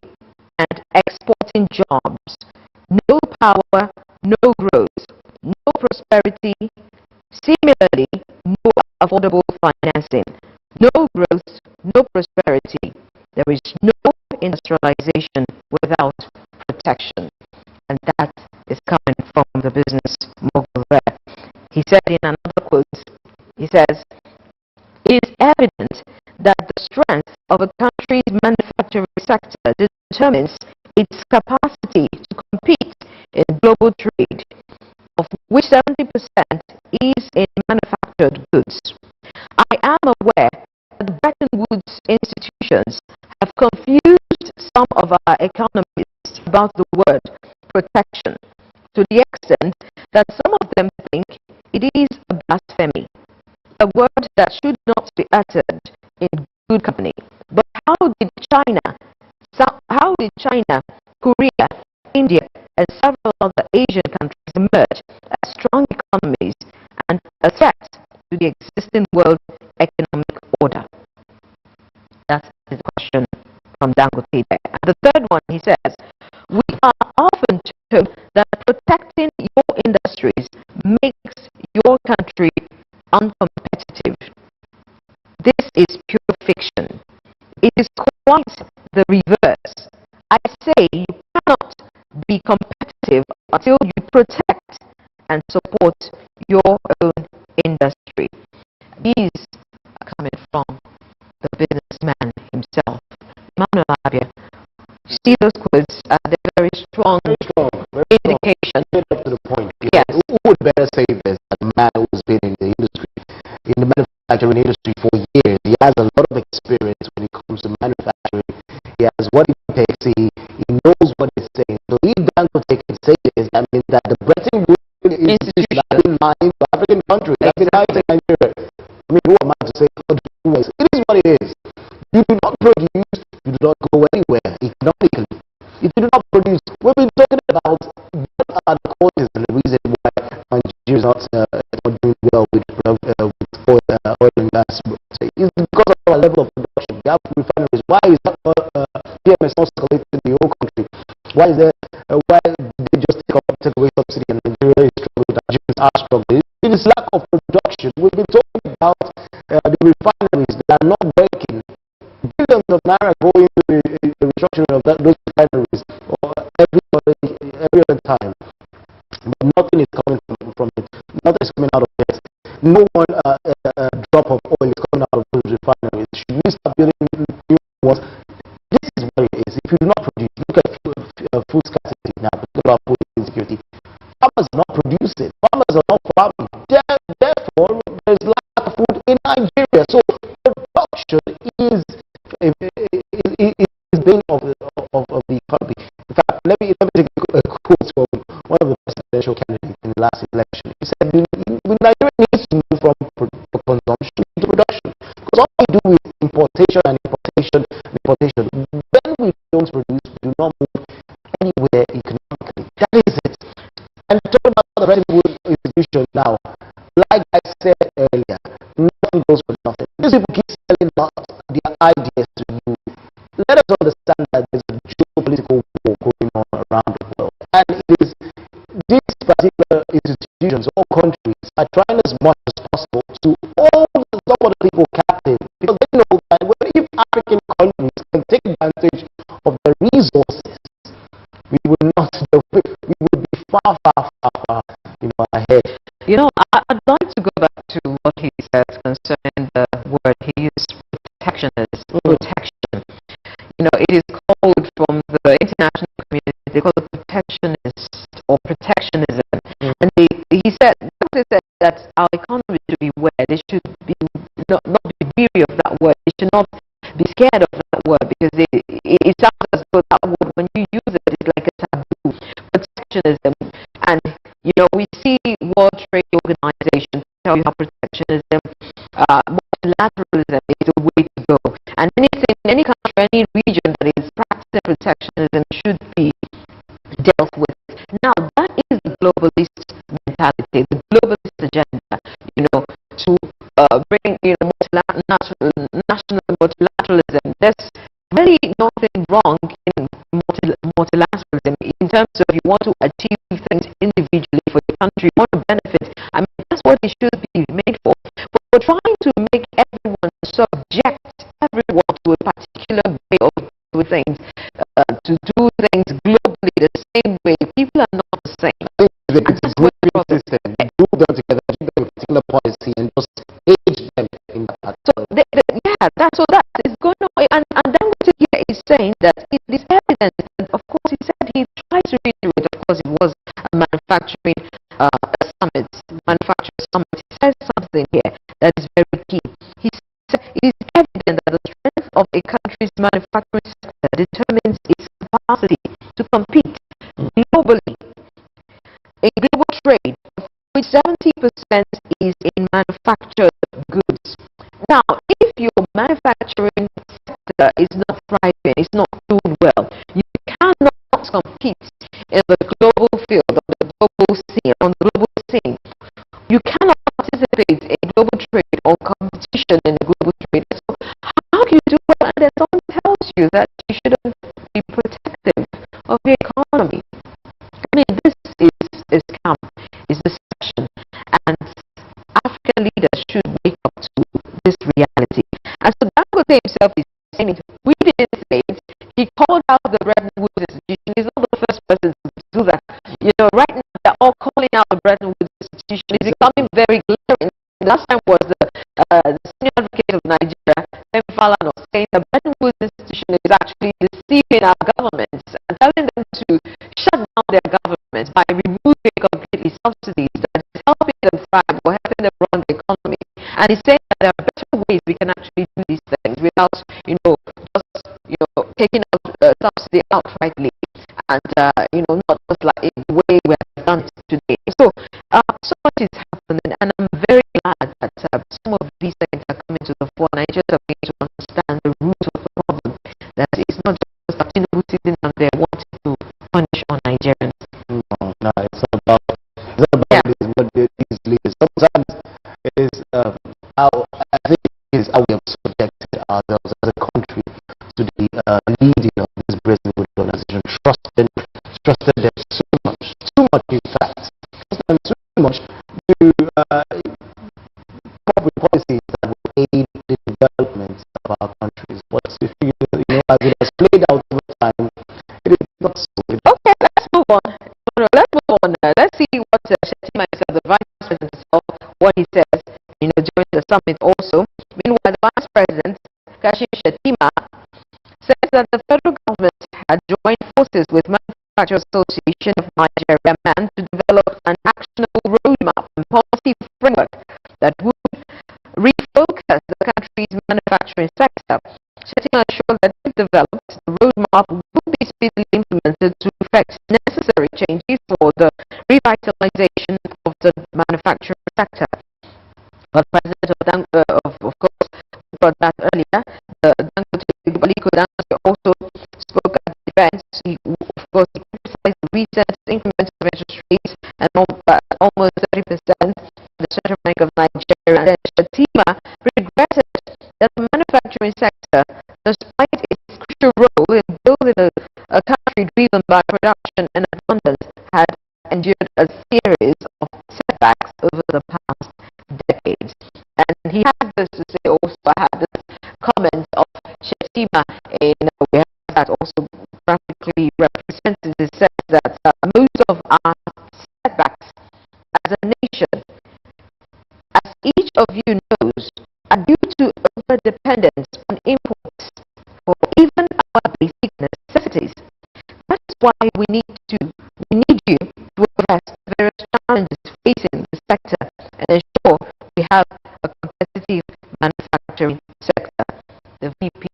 and exporting jobs. No power, no growth, no prosperity. Similarly, no affordable financing. No growth, no prosperity. There is no industrialization without protection." And that is coming from the business mogul there. He said in another quote, he says, "It is evident that the strength of a country's manufacturing sector determines its capacity to compete in global trade, of which 70% is in manufactured goods. I am aware that the Bretton Woods institutions have confused some of our economists about the word protection, to the extent that some of them think it is a blasphemy, a word that should not be uttered in good company. But how did China, Korea, India, and several other Asian countries emerge as strong economies and a threat to the existing world economic order?" That's the question from Dangote there. And the third one, he says, "We are often told that protecting your industries makes your country uncompetitive. This is pure fiction. It is quite the reverse. I say you cannot be competitive until you protect and support your own industry." These are coming from the businessman himself. Manuel Abia, see those quotes, they're very strong, indication. Straight up to the point. Yes. Who would better say this than a man who's been in the industry, in the manufacturing industry for years? He has a lot of experience when it comes to manufacturing. He has what it takes. He knows what he's saying. So if Dangote can say this, that means that the Bretton Woods institution has been lying to African countries, has been lying to Nigeria. I mean, who am I to say? It is what it is. You do not produce, you do not go anywhere economically. If you do not produce, we've been talking about what are the causes and the reason why Nigeria is not doing well with oil and gas. So it's because of our level of production. We have refineries. Why is that PMS not escalated in the whole country? Why is there? Why did they just take away subsidy and Nigeria is struggling? Nigerians are struggling. It is lack of production. We've been talking about the refineries that are not working. Billions of naira go into the restructuring of those refineries every other time. But nothing is coming from it. Nothing is coming out of it. No one drop of oil is coming out of those refineries. Should we start building new ones? This is what it is. If you do not produce, look at food scarcity now. Look about food insecurity. Farmers are not producing. Farmers are not farming. Therefore, there is lack of food in Nigeria. So production is being of the economy. In fact, let me take a quote from one of the presidential candidates in the last election. He said, Nigeria needs to move from consumption to production. Because all we do is importation and importation and importation. When we don't produce, we do not move anywhere economically. That is it. And talking about the Bretton Woods institution now, like I said earlier, nothing goes for nothing. These people keep selling their ideas to you. Let us understand that there's a geopolitical war going on around the world. And it is these particular institutions or countries are trying as much as possible to hold some of the people captive. Because they know that if African countries can take advantage of the resources, we would be far ahead. I'd like to go back to what he said concerning the word he used, protectionism. Protection. It is called from the international community, they call it protectionist or protectionism. And he said that our economy should be aware, they should be not be weary of that word, they should not be scared of that word, because it sounds as though that word, when you use it, it's like a taboo. Protectionism, and we see World Trade Organization tell you how protectionism, multilateralism is the way to go, and anything, any country, any region that is practicing protectionism should be dealt with. Now, that is the globalist mentality, the globalist agenda, to bring national multilateralism. There's really nothing wrong in multilateralism in terms of you want to achieve things individually for the country, you want to benefit. I mean, that's what it should be made for. But we're trying to make everyone subject everyone to a particular way of doing things, to do things globally the same way. People are not the same. It's a great system. Group them together, give them a particular policy, and just age them in that. So that is going on, and then what here is saying that it is evident. And of course, he said he tried to redo it. Of course, it was a manufacturing summit. Manufacturing summit. He says something here that is very key. He said it is evident that the strength of a country's manufacturing sector determines its capacity to compete globally. In global trade, which 70% is in manufactured goods. Now, if your manufacturing sector is not thriving, it's not doing well, you cannot compete in the global field, on the global scene. You cannot participate in global trade or competition in the global trade. So how do you do it? And then someone tells you that you shouldn't be protective of the economy. I mean, this is scam, is deception, and African leaders should wake up to this reality. And so Dangote himself is saying it. We didn't say it. He called out the Bretton Woods institution. He's not the first person to do that. Right now they're all calling out the Bretton Woods institution. It's becoming very glaring. Last time was the senior advocate of Nigeria, Femi Falana, saying the Bretton Woods institution is actually deceiving our governments and telling them to shut down their governments by removing completely subsidies that is helping them thrive or helping them run the economy. And he's saying that there are better ways we can actually do these things without, just taking out subsidy outrightly, and not just like the way we have done it today. So so much is happening, and I'm very glad that some of these things are coming to the fore. Nigerians are beginning to understand the root of the problem. That it's not just that Tinubu sitting down there wanting to punish on Nigerians. No, it's about these leaders. Sometimes it is how I think it is how we have subjected ourselves as a country to the leading of this Bretton Woods organization, trusted them too much in fact, trusted them too much to public policies that will aid the development of our countries. But if as it has played out over time, it is not so. Okay, let's move on. Let's move on. Let's see what Shettima himself, the Vice President himself, what he says, during the summit also. Meanwhile, the Vice President, Kashim Shettima, says that the federal government had joined forces with Manufacturers Association of Nigeria, MAN, to develop an actionable roadmap and policy framework that would refocus the country's manufacturing sector. Shettima assured that if developed, the roadmap will be speedily implemented to effect necessary changes for the revitalization of the manufacturing sector. But President of course, brought that earlier. Aliko Dangote also spoke at the event. He, of course, criticized the recent increment of interest rates and almost 30% in the Central Bank of Nigeria. And then Shettima regretted that the manufacturing sector, despite its crucial role in building a country driven by production and abundance, had endured a series of setbacks over the past decades. And he had this to say also, I had this comment of Shettima in we have that also graphically represented. It says that most of our setbacks as a nation, as each of you knows, are due to over-dependence on imports for even our basic necessities. That's why we need you to address the various challenges facing the sector and ensure we have a competitive manufacturing sector. The VP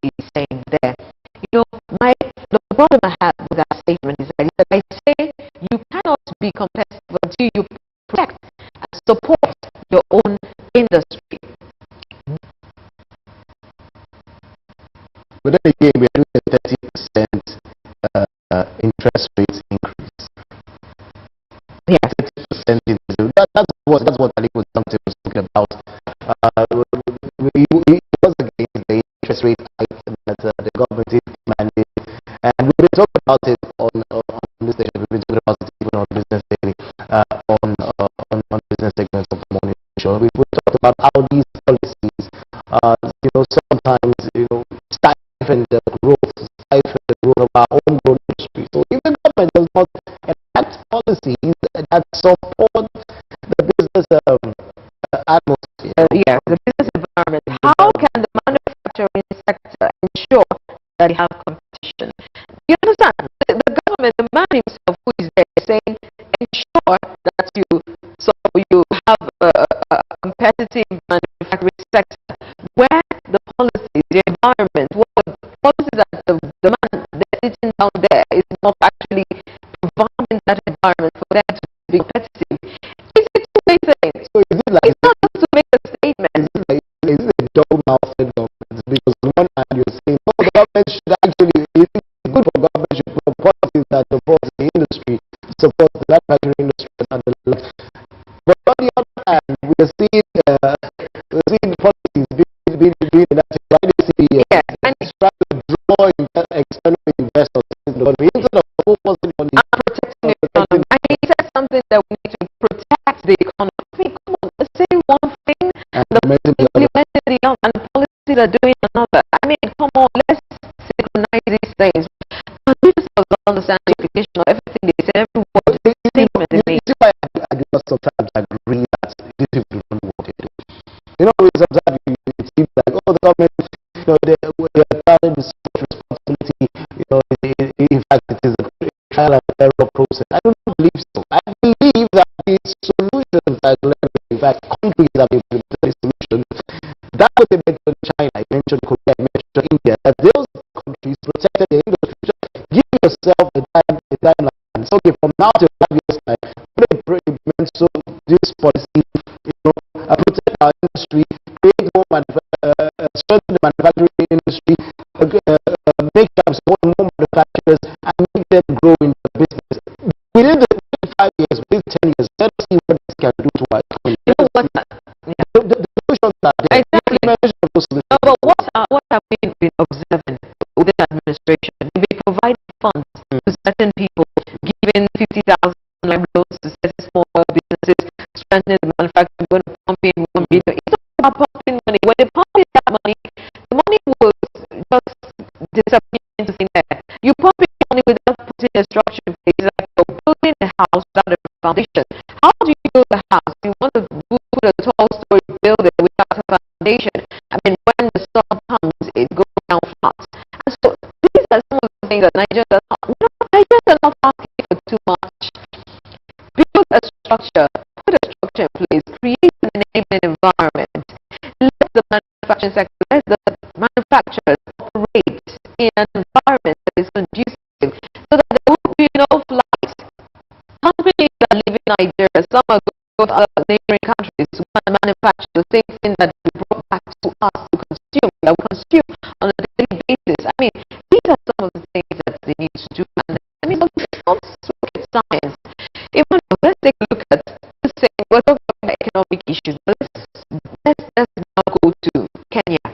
is saying there. support your own industry. But then again, we are doing a 30% interest rate increase. Yeah. 30% interest. That's what Ali was talking about. It was against the interest rate hike that the government is demanding, and we've been talking about it on this station. We've been talking about it even on Business Daily, on business segments of the morning show. We've talked about how these policies, sometimes stifle the growth of our own industry. So if the government does not enact policies that support the business atmosphere, the business environment, how can the manufacturing sector ensure that they have competition? You understand? The government, the man himself who is there saying, ensure that you have a competitive manufacturing sector where the policies, the environment, what the policies that the man that's sitting down there is not actually providing that environment for them to be competitive. Is it two way thing? So is it like it's not just to make a statement. Is it a double-mouthed government? Because on one hand you're saying, the government should actually, it's good for government should put policies that support the industry, support the manufacturing industry and the like. But on the other hand, we're seeing policies being enacted by the CBA and trying to draw external investors into the country instead of focusing on the protecting the economy. I mean, he said something that we need to protect the economy. I mean, come on, let's say one thing, implementing the other, and policies are doing another. I mean, come on, let's synchronize these things. But we just don't understand the implication of everything they say, every word, statement they make. I do not sometimes agree that these people don't know what they do. Sometimes it seems like, the government, they are carrying this responsibility, in fact, it is a trial and error process. I don't believe so. I believe that the solutions are in fact, countries that have implemented solutions. That's what they mentioned China, I mentioned Korea, I mentioned India, that those countries protected their industry. Just give yourself a timeline. So, okay, from now to 5 years' time, implement this policy, protect our industry, create more strengthen the manufacturing industry, make them support more manufacturers, and make them grow in the business. Within the 5 years, within 10 years, let us see what this can do to our economy. You know what? The solutions are there. Exactly. No, but what have we been observing within administration? We've been providing funds to certain people, giving 50,000 loans to certain small businesses, strengthening the manufacturing, going to pump in 1 billion. It's not about pumping money. When they pump in that money, the money will just disappear into thin air. You pump in money without putting a structure in place, like you're building a house without a foundation. How do you build a house? You want to put a tall-story building without a foundation. I mean, when the storm comes, it goes down flat. And so these are some of the things that Nigerians are not. Nigerians are not asking for too much. Build a structure, put a structure in place, create an enabling environment. Let the manufacturing sector, let the manufacturers operate in an environment that is conducive so that there will be no flight. Companies that live in Nigeria, some are going to other neighboring countries to manufacture the same thing that we brought back to us to consume, that we consume on a daily basis. I mean, these are some of the things that they need to do. And I mean, it's not rocket science. Even let's take a look at this thing. We're talking about economic issues, but let's now go to Kenya.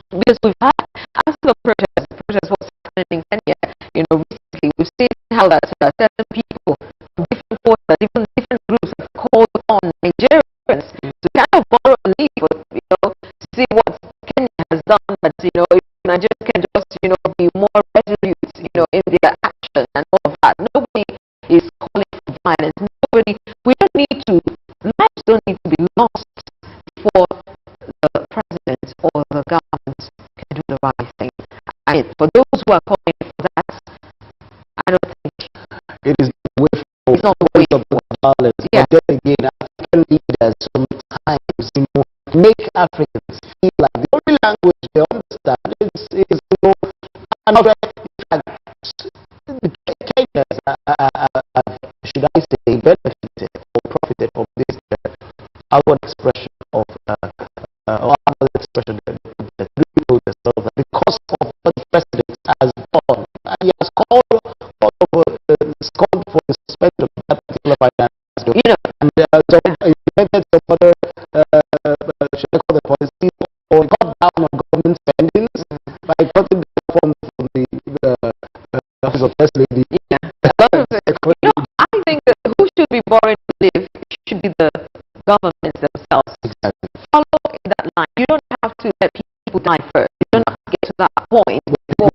Because we've had, after the protest was happening in Kenya, recently, we've seen how that certain people from different quarters, different groups have called on Nigerians to kind of borrow and leave, to see what Kenya has done, that, if Nigerians can just, be more resolute, in their action and all of that. Nobody is calling for violence. We don't need to, lives don't need to be lost before the president or the government can do the right thing. I mean, for those who are calling for that, I don't think it is the way forward. It's not the way of violence. Yeah. But then again, African leaders sometimes, make Africans feel like the only language they understand is another. Kenyans, should I say, benefited or profited from this outward expression of or outward expression that people themselves that because of what the president has done, and he has called for the suspension of that particular finance bill. And so he invented some other should I call the policy or cut down on government spendings by cutting down from the office of first lady. I think that who should be borrowing to live should be the governments themselves. Exactly. Follow in that line. You don't have to let people die first. You don't have to get to that point before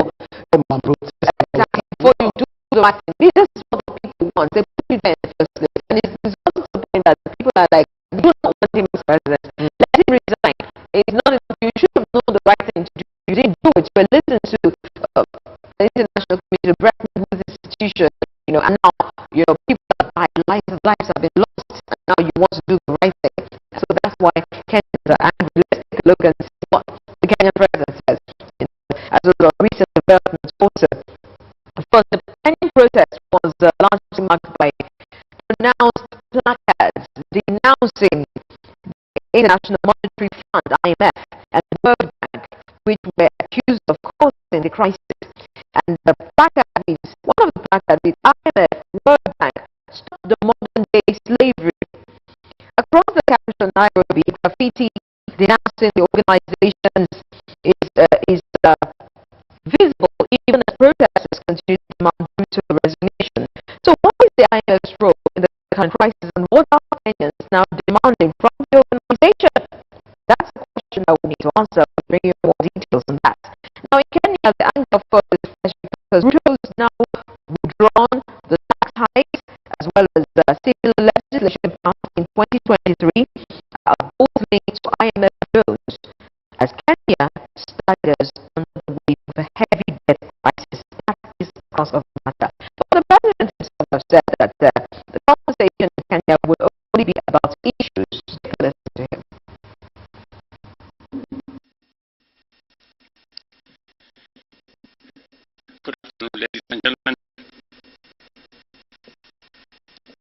you do the right thing. This is what the people want. They put you there in the first place. And it's also to the point that people are like, you don't want him as president. Let him resign. It's not enough. You should have known the right thing to do. You didn't do it. But listen to the international community, the Bretton Woods institution, and now, people that lives have been lost, and now you want to do the right thing. So that's why Kenyans are angry. Let's take a look and see what the Kenyan president says. As a recent development also. First, the Kenyan protest was largely marked by pronounced placards denouncing the International Monetary Fund, IMF, and the World Bank, which were accused of causing the crisis. And the placard means, one of the placards is IMF, World Bank, stop the modern day slavery. Across the capital Nairobi, graffiti denouncing the organizations is visible, even as protesters continue to demand brutal resignation. So what is the IMF's role in the current crisis, and what are Kenyans now demanding from the organization? That's the question that we need to answer. I'll bring you more details on that. Now in Kenya, the anger for this especially because Ruto has now withdrawn the tax hikes as well as similar legislation passed in 2023, both linked to IMF loans, as Kenya staggers under the weight of a heavy debt crisis. That is the cause of the matter. But the president himself has said that the conversation in Kenya will only be about issues. Take a listen to him. Good afternoon, ladies and gentlemen.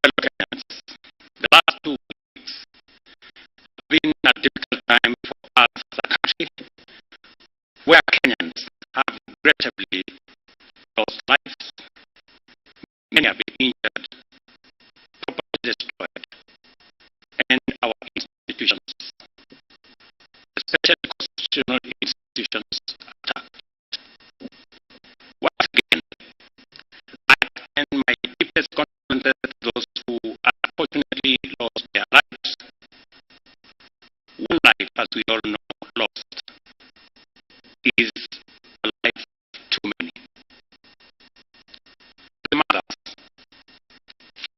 Fellow Kenyans, the last 2 weeks have been a difficult time for us as a country, where Kenyans have regrettably lost lives, many have been injured, property destroyed, and our institutions, especially constitutional institutions, attacked. Once again, I extend my deepest condolences to those who unfortunately lost their lives. One life, as we all know, lost is a life too many. The mothers,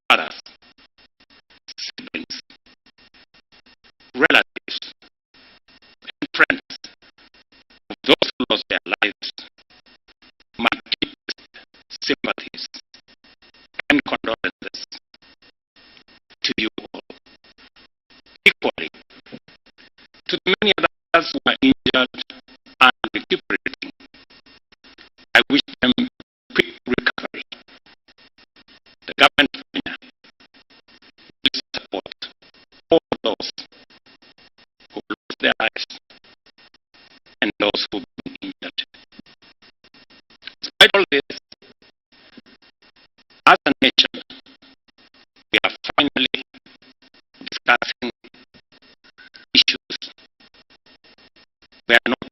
fathers, siblings, relatives, and friends of those who lost their lives, my deepest sympathies and condolences to you all. Equally, to the many others who are injured and recuperating, I wish them quick recovery. The government of Kenya will support all those who lost their lives and those who have been injured. Despite all this, as a nation, we are finally discussing issues. We are not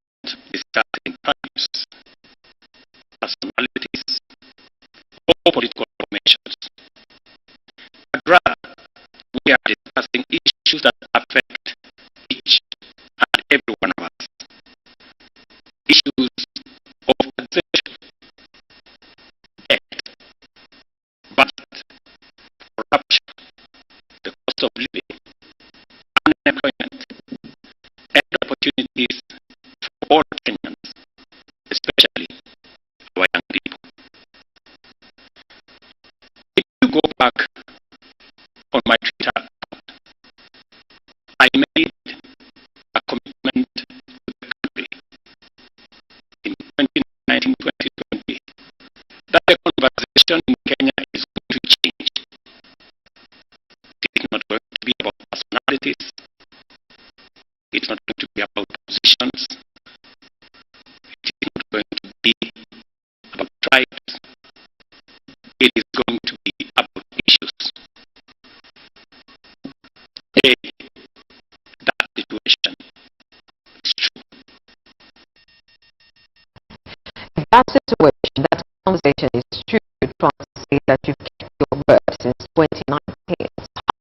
that situation, that conversation is true. You're trying to say that you've kept your word since 2019.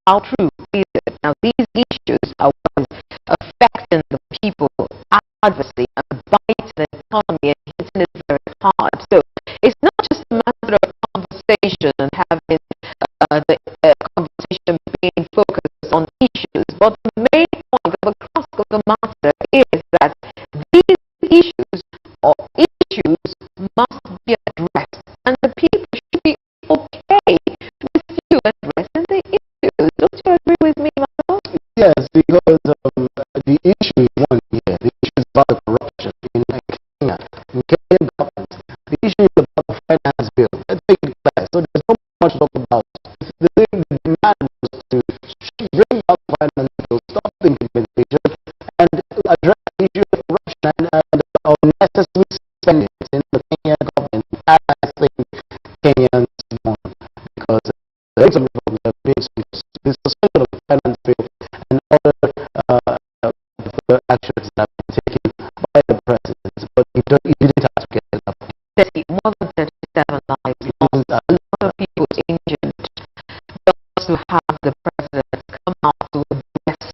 How true is it? Now, these issues are what is affecting the people adversely and biting the economy and hitting it very hard. So it's not just a matter of conversation and having the conversation being focused on issues, but the main point of the crux of the matter is that these issues must be addressed, and the people should be okay with you addressing the issues. Don't you agree with me, Michael? Yes, because the issue is one here. The issue is about the corruption in Kenya, in Kenyan government. The issue is about the finance bill. Let's make it clear. So there's not much to talk about. The demand was to bring out the finance bill, stop the implementation, and address the issue of corruption and unnecessary spending in the Kenyan government. And I think Kenyans want, because there is a reform that brings this suspension of the finance bill and other actions that have been taken by the president, but it didn't have to get it up. More than 37 lives lost, a lot of people injured, just to have the president come out to address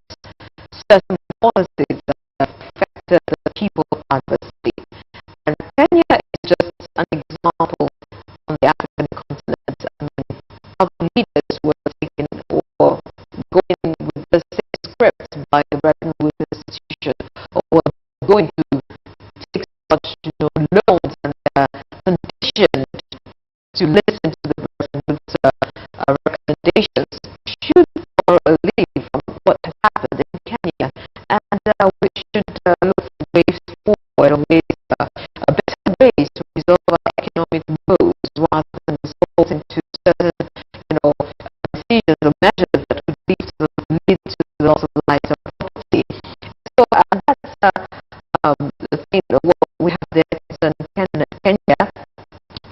certain policies that affected the people adversely. And Kenya is just an example on the African continent. I mean, other leaders were taking or going with the same script by the Bretton Woods Institution, or going to take such loans and conditioned to listen to the Bretton Woods recommendations should leave from what has happened in Kenya, and we should look for ways forward, better ways to resolve our economic woes rather than resorting to certain, decisions or measures that would lead to the loss of lives and property. So that's the thing that what we have there in Kenya.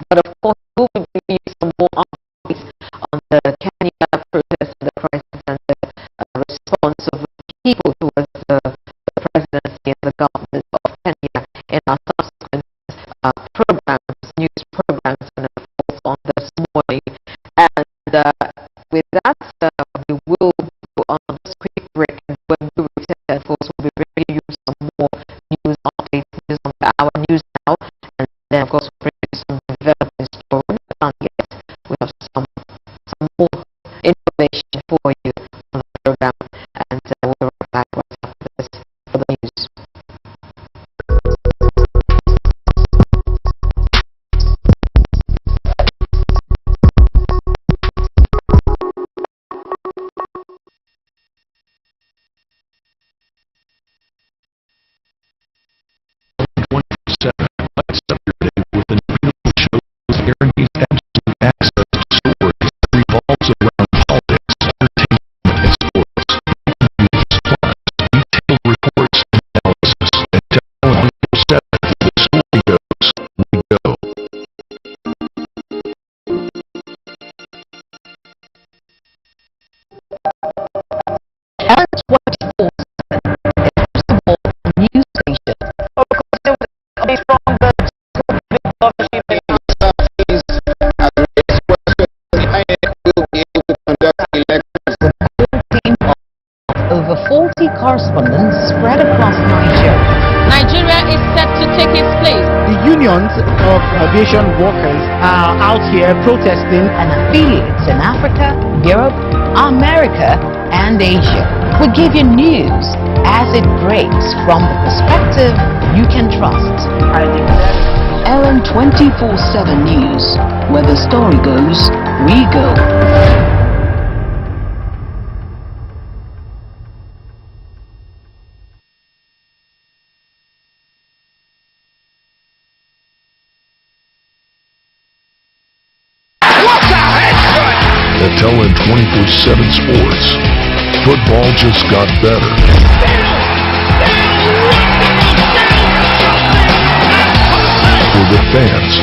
But of course, moving to need some more updates on the Kenya protest and the crisis and the response of the people towards the presidency and the government of Kenya in our subsequent programs, news programs, and of course on this morning. And with that, we will go on this quick break, and when we return, of course, we'll be bringing you some more news updates, news on our news now, and then of course bring you some developing stories. And yes, we have some more information for you on the program, and we'll be right back right after this for the news. Lights up your day with the beautiful shows that guarantees absolute access to stories that revolves around politics, entertainment, and sports. News, plus detailed reports and analysis. And Channel 947, where the story goes, we go. And 24/7, a news station. Of course, from the big government over 40 correspondents spread across Nigeria. Nigeria is set to take its place. The unions of aviation workers are out here protesting. And affiliates in Africa, Europe, America, and Asia. We give you news as it breaks from the perspective you can trust. LM 24/7 News, where the story goes, we go. At LM 24/7 Sports, football just got better. For the fans.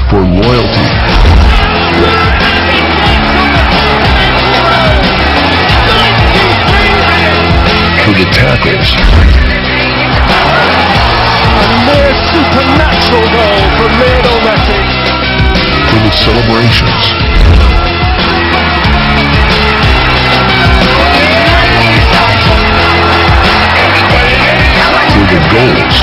For loyalty. tackles. A near supernatural goal from Lionel Messi. For the celebrations. For the goals.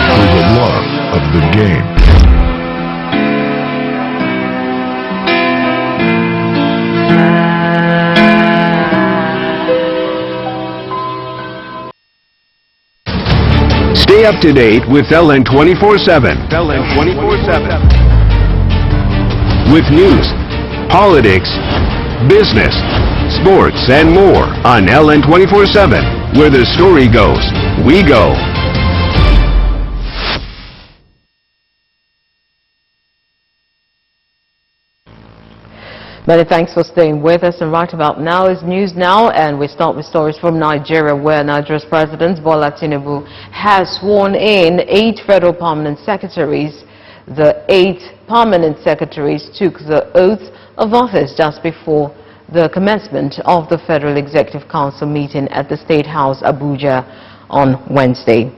For the love of the game. Stay up to date with LN 24/7. LN 24/7. With news, politics, business, sports, and more on LN 24/7. Where the story goes, we go. Many thanks for staying with us, and right about now is News Now, and we start with stories from Nigeria, where Nigeria's President Bola Tinubu has sworn in 8 federal permanent secretaries. The 8 permanent secretaries took the oath of office just before the commencement of the Federal Executive Council meeting at the State House, Abuja, on Wednesday.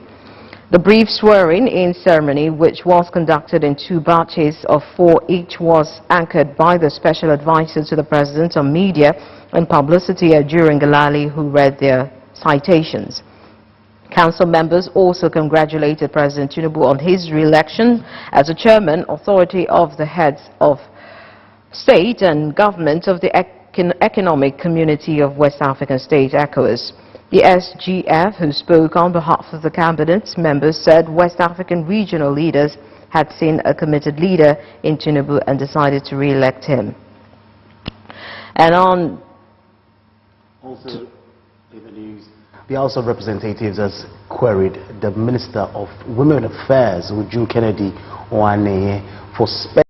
The brief swearing-in ceremony, which was conducted in 2 batches of 4 each, was anchored by the Special Advisor to the President on Media and Publicity, Ajurin Galali, who read their citations. Council members also congratulated President Tinubu on his re-election as a chairman authority of the heads of state and government of the Economic Community of West African States, ECOWAS. The SGF, who spoke on behalf of the cabinet members, said West African regional leaders had seen a committed leader in Tinubu and decided to re-elect him. And on also in the news, the House of Representatives has queried the Minister of Women Affairs, Uju Kennedy Ohaneye, for spending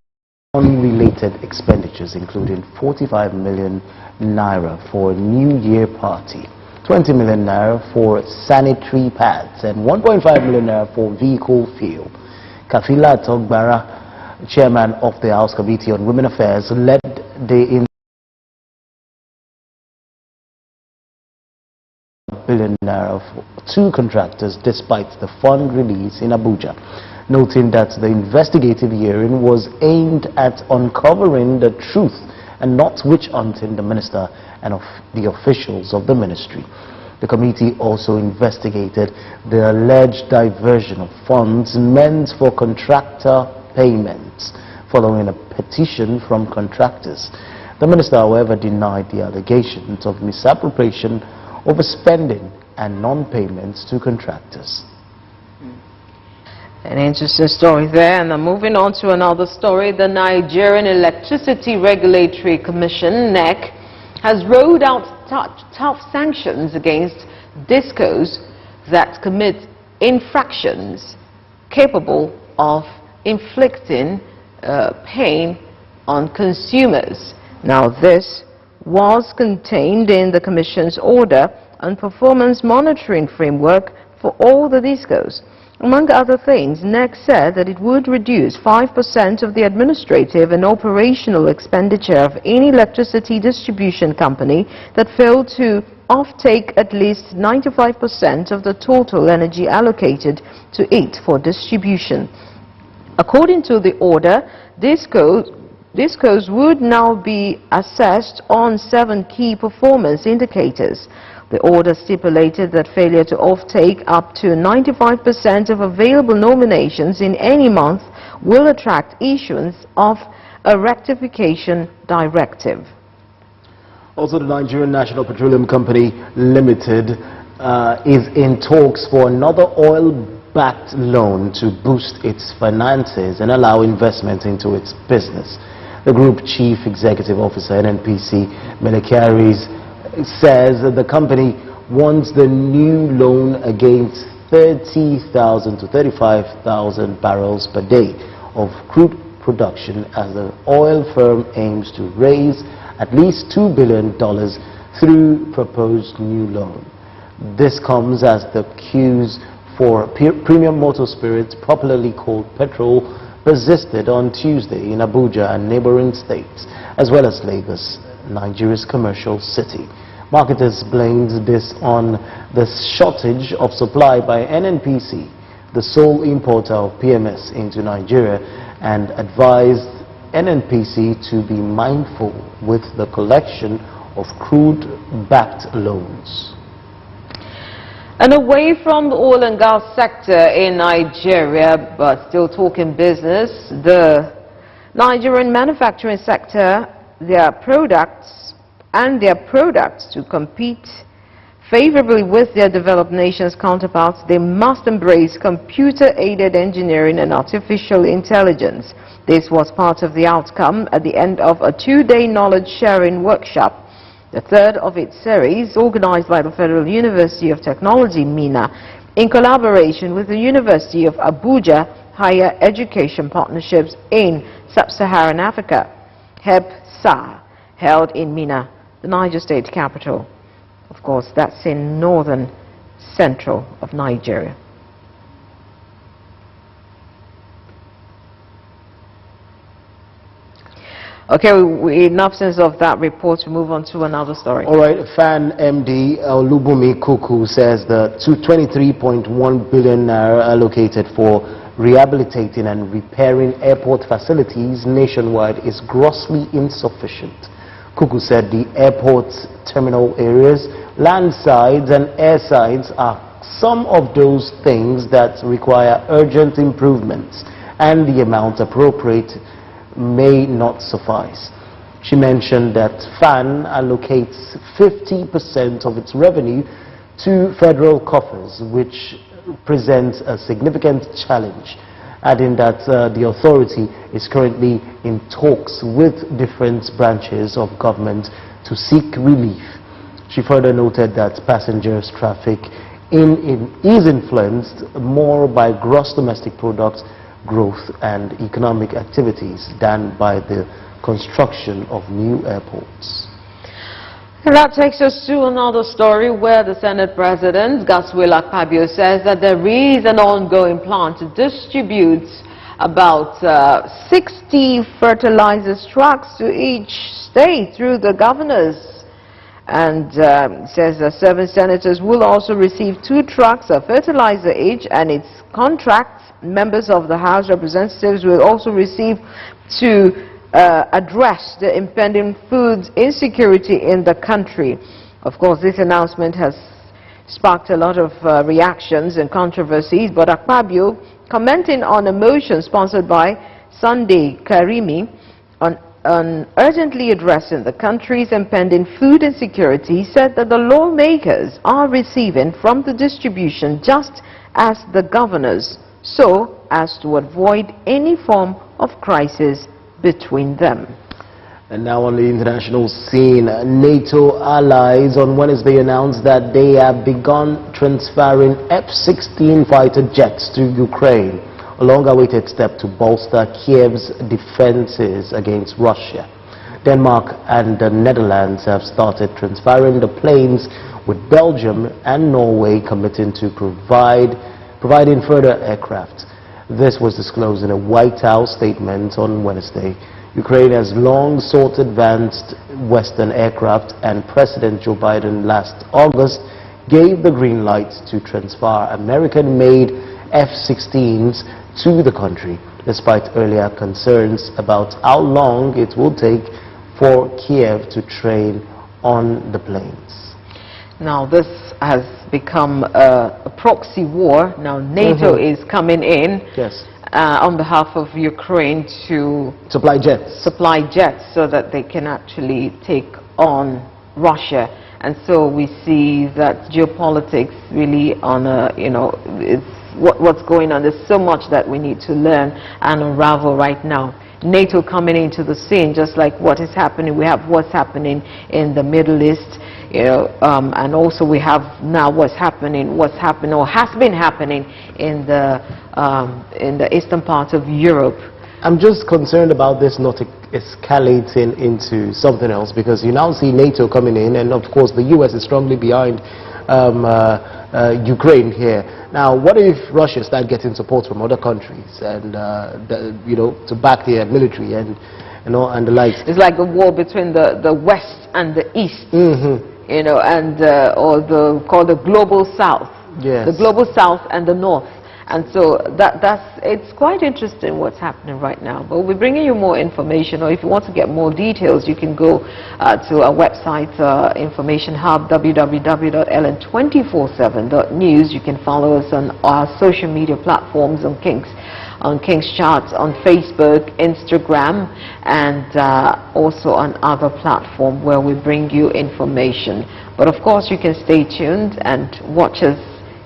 unrelated expenditures, including 45 million naira for a New Year party, 20 million naira for sanitary pads, and 1.5 million naira for vehicle fuel. Kafila Togbara, chairman of the House Committee on Women Affairs, led the billion naira for 2 contractors despite the fund release in Abuja, noting that the investigative hearing was aimed at uncovering the truth and not witch-hunting the minister and of the officials of the ministry. The committee also investigated the alleged diversion of funds meant for contractor payments following a petition from contractors. The minister, however, denied the allegations of misappropriation, overspending and non-payments to contractors. an interesting story there. And moving on to another story, the Nigerian Electricity Regulatory Commission, NEC, has rolled out tough sanctions against discos that commit infractions capable of inflicting pain on consumers. Now, this was contained in the Commission's order on performance monitoring framework for all the discos. Among other things, NEC said that it would reduce 5% of the administrative and operational expenditure of any electricity distribution company that failed to offtake at least 95% of the total energy allocated to it for distribution. According to the order, discos would now be assessed on 7 key performance indicators. The order stipulated that failure to offtake up to 95% of available nominations in any month will attract issuance of a rectification directive. Also, the Nigerian National Petroleum Company Limited is in talks for another oil-backed loan to boost its finances and allow investment into its business. The Group Chief Executive Officer, NNPC, Melekaris, says that the company wants the new loan against 30,000 to 35,000 barrels per day of crude production as the oil firm aims to raise at least $2 billion through proposed new loan. This comes as the queues for premium motor spirits, popularly called petrol, persisted on Tuesday in Abuja and neighboring states, as well as Lagos, Nigeria's commercial city. Marketers blamed this on the shortage of supply by NNPC, the sole importer of PMS into Nigeria, and advised NNPC to be mindful with the collection of crude-backed loans. And away from the oil and gas sector in Nigeria, but still talking business, the Nigerian manufacturing sector, their products to compete favorably with their developed nations counterparts, they must embrace computer-aided engineering and artificial intelligence. This was part of the outcome at the end of a two-day knowledge-sharing workshop, the third of its series, organized by the Federal University of Technology, MENA, in collaboration with the University of Abuja Higher Education Partnerships in Sub-Saharan Africa, HEP-SAR, held in MENA, the Niger State capital. Of course, that's in northern central of Nigeria. Okay, in absence of that report, we move on to another story. All right, FAN MD Olubunmi Kuku says the 23.1 billion naira allocated for rehabilitating and repairing airport facilities nationwide is grossly insufficient. Kuku said the airport's terminal areas, landsides and airsides are some of those things that require urgent improvements, and the amount appropriate may not suffice. She mentioned that FAN allocates 50% of its revenue to federal coffers, which presents a significant challenge, adding that the authority is currently in talks with different branches of government to seek relief. She further noted that passengers traffic is influenced more by gross domestic product growth and economic activities than by the construction of new airports. And that takes us to another story where the Senate President, Godswill Akpabio, says that there is an ongoing plan to distribute about 60 fertilizers trucks to each state through the governors. And says that 7 senators will also receive 2 trucks of fertilizer each, and its contract members of the House Representatives will also receive to address the impending food insecurity in the country. Of course, this announcement has sparked a lot of reactions and controversies, but Akpabio, commenting on a motion sponsored by Sunday Karimi on urgently addressing the country's impending food insecurity, said that the lawmakers are receiving from the distribution just as the governors, so as to avoid any form of crisis between them. And now on the international scene, NATO allies on Wednesday announced that they have begun transferring F-16 fighter jets to Ukraine, a long-awaited step to bolster Kiev's defenses against Russia. Denmark and the Netherlands have started transferring the planes, with Belgium and Norway committing to providing further aircraft. This was disclosed in a White House statement on Wednesday. Ukraine has long sought advanced Western aircraft, and President Joe Biden last August gave the green light to transfer American-made F-16s to the country, despite earlier concerns about how long it will take for Kiev to train on the planes. Now this has become a proxy war. Now NATO is coming in on behalf of Ukraine to supply jets so that they can actually take on Russia. And so we see that geopolitics really on a, it's what's going on. There's so much that we need to learn and unravel right now. NATO coming into the scene, just like what is happening. We have what's happening in the Middle East, and also we have now what's happening or has been happening in the eastern part of Europe. I'm just concerned about this not escalating into something else, because you now see NATO coming in, and of course the US is strongly behind Ukraine here. Now, what if Russia start getting support from other countries and to back their military and and the likes? It's like the war between the West and the East, and or called the Global South. Yes. The Global South and the North. And so it's quite interesting what's happening right now. But we're bringing you more information, or if you want to get more details, you can go to our website, Information Hub, www.ln247.news. You can follow us on our social media platforms on King's Charts, on Facebook, Instagram, and also on other platforms where we bring you information. But of course, you can stay tuned and watch us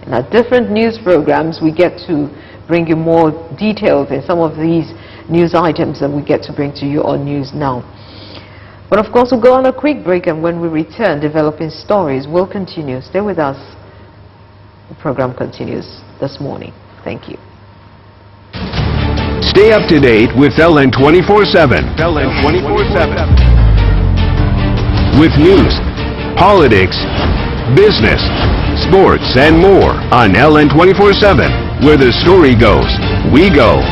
in our different news programs. We get to bring you more details in some of these news items that we get to bring to you on News Now. But of course, we'll go on a quick break, and when we return, Developing Stories will continue. Stay with us. The program continues this morning. Thank you. Stay up to date with LN 24/7. LN 24/7. With news, politics, business, sports, and more on LN 24/7. Where the story goes, we go.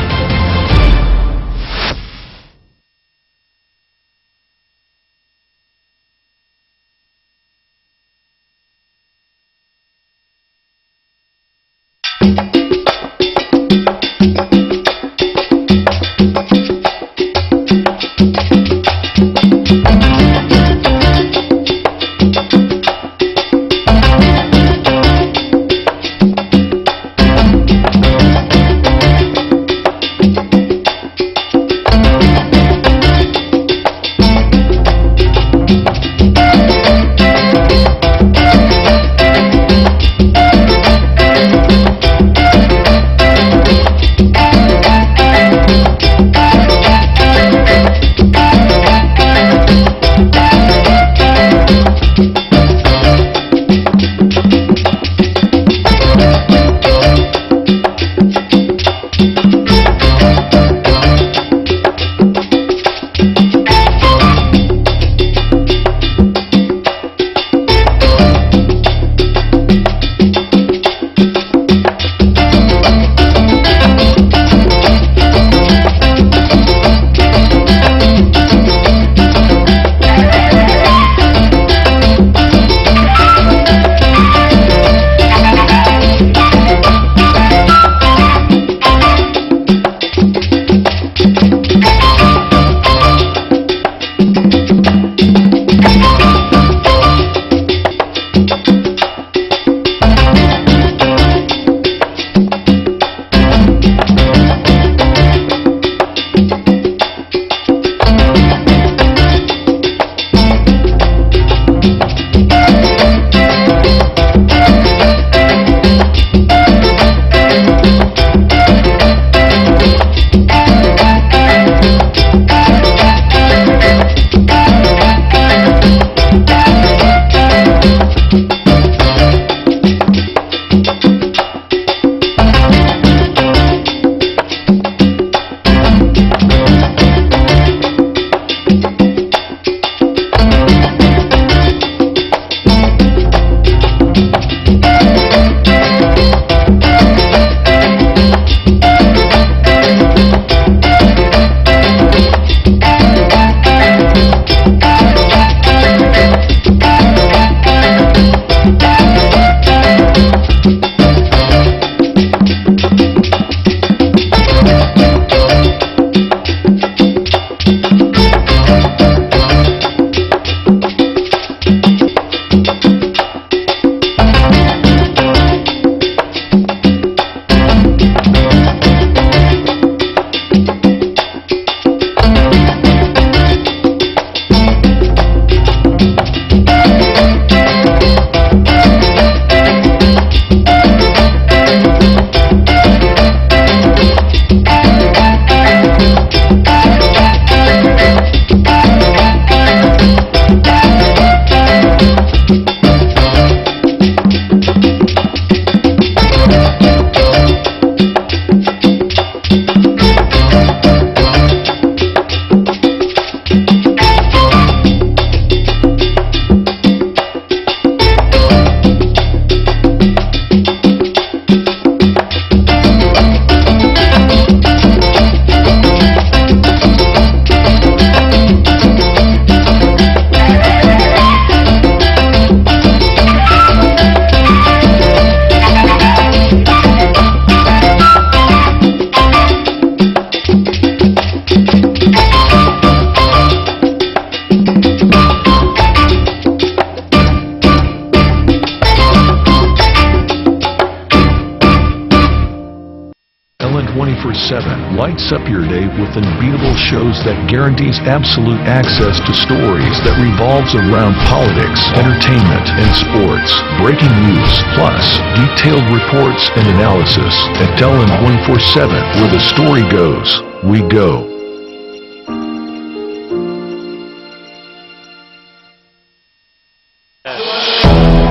24/7 lights up your day with unbeatable shows that guarantees absolute access to stories that revolves around politics, entertainment, and sports. Breaking news, plus detailed reports and analysis. At Ellen 24/7, where the story goes, we go.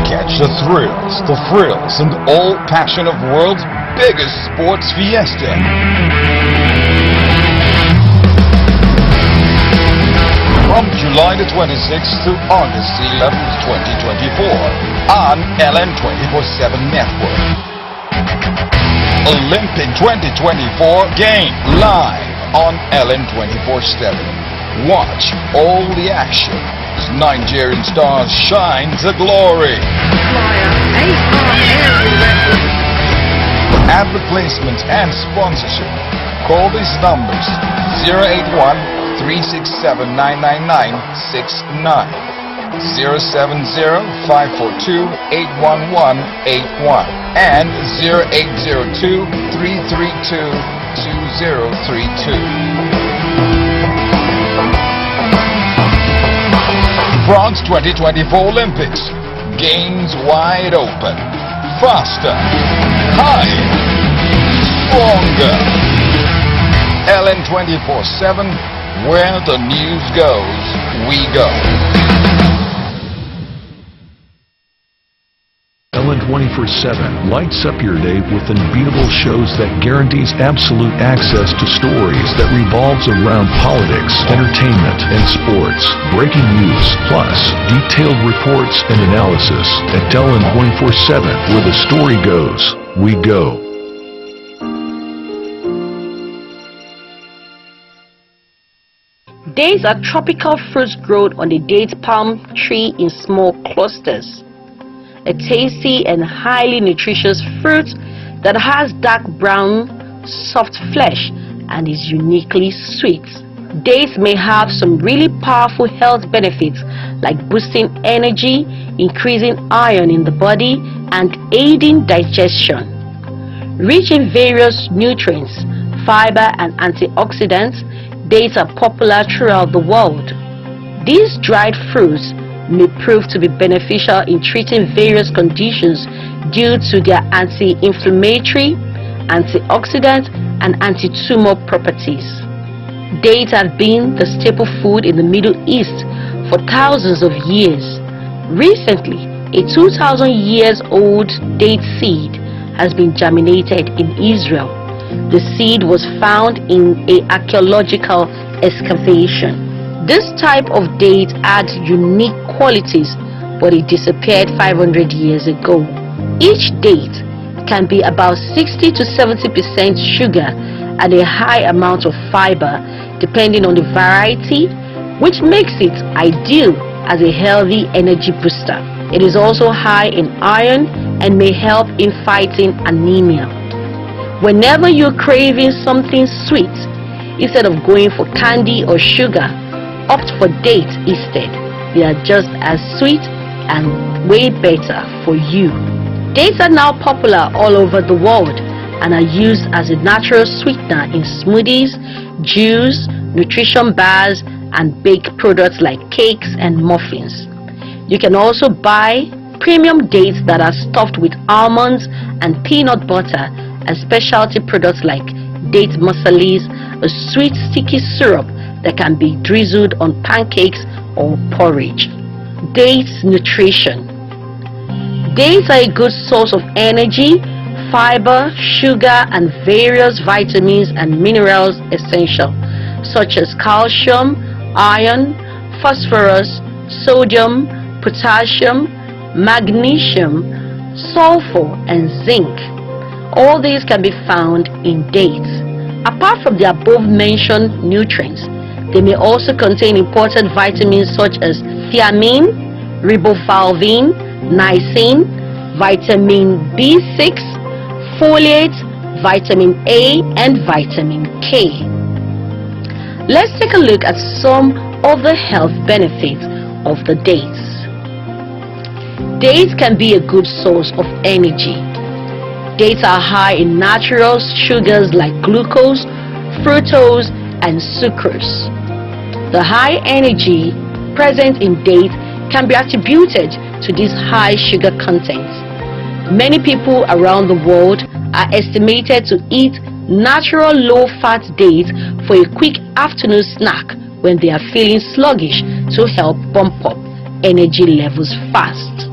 Catch the thrills, and all passion of world's biggest sports fiesta. From July the 26th to August 11th, 2024 on LN 24/7 Network. Olympic 2024 game live on LN 24/7. Watch all the action as Nigerian stars shine to glory. Advert placement and sponsorship. Call these numbers: 081-367-99969, 070-542-81181, and 0802-332-2032. France 2024 Olympics. Games wide open. Faster. Higher. Stronger. LN 24/7, where the news goes, we go. Ellen 24/7 lights up your day with unbeatable shows that guarantees absolute access to stories that revolves around politics, entertainment, and sports. Breaking news, plus detailed reports and analysis. At Ellen 24/7, where the story goes, we go. Dates are tropical fruits grown on the date palm tree in small clusters. A tasty and highly nutritious fruit that has dark brown, soft flesh and is uniquely sweet. Dates may have some really powerful health benefits like boosting energy, increasing iron in the body, and aiding digestion. Rich in various nutrients, fiber, and antioxidants, dates are popular throughout the world. These dried fruits may prove to be beneficial in treating various conditions due to their anti-inflammatory, antioxidant, and anti-tumor properties. Dates have been the staple food in the Middle East for thousands of years. Recently, a 2,000 years old date seed has been germinated in Israel. The seed was found in an archaeological excavation. This type of date had unique qualities, but it disappeared 500 years ago. Each date can be about 60 to 70% sugar and a high amount of fiber, depending on the variety, which makes it ideal as a healthy energy booster. It is also high in iron and may help in fighting anemia. Whenever you're craving something sweet, instead of going for candy or sugar, opt for dates instead. They are just as sweet and way better for you. Dates are now popular all over the world and are used as a natural sweetener in smoothies, juice, nutrition bars, and baked products like cakes and muffins. You can also buy premium dates that are stuffed with almonds and peanut butter, and specialty products like date masalis, a sweet sticky syrup that can be drizzled on pancakes or porridge. Dates nutrition. Dates are a good source of energy, fiber, sugar, and various vitamins and minerals essential, such as calcium, iron, phosphorus, sodium, potassium, magnesium, sulfur, and zinc. All these can be found in dates. Apart from the above mentioned nutrients, they may also contain important vitamins such as thiamine, riboflavin, niacin, vitamin B6, folate, vitamin A, and vitamin K. Let's take a look at some of the health benefits of the dates. Dates can be a good source of energy. Dates are high in natural sugars like glucose, fructose, and sucrose. The high energy present in dates can be attributed to this high sugar content. Many people around the world are estimated to eat natural low-fat dates for a quick afternoon snack when they are feeling sluggish to help bump up energy levels fast.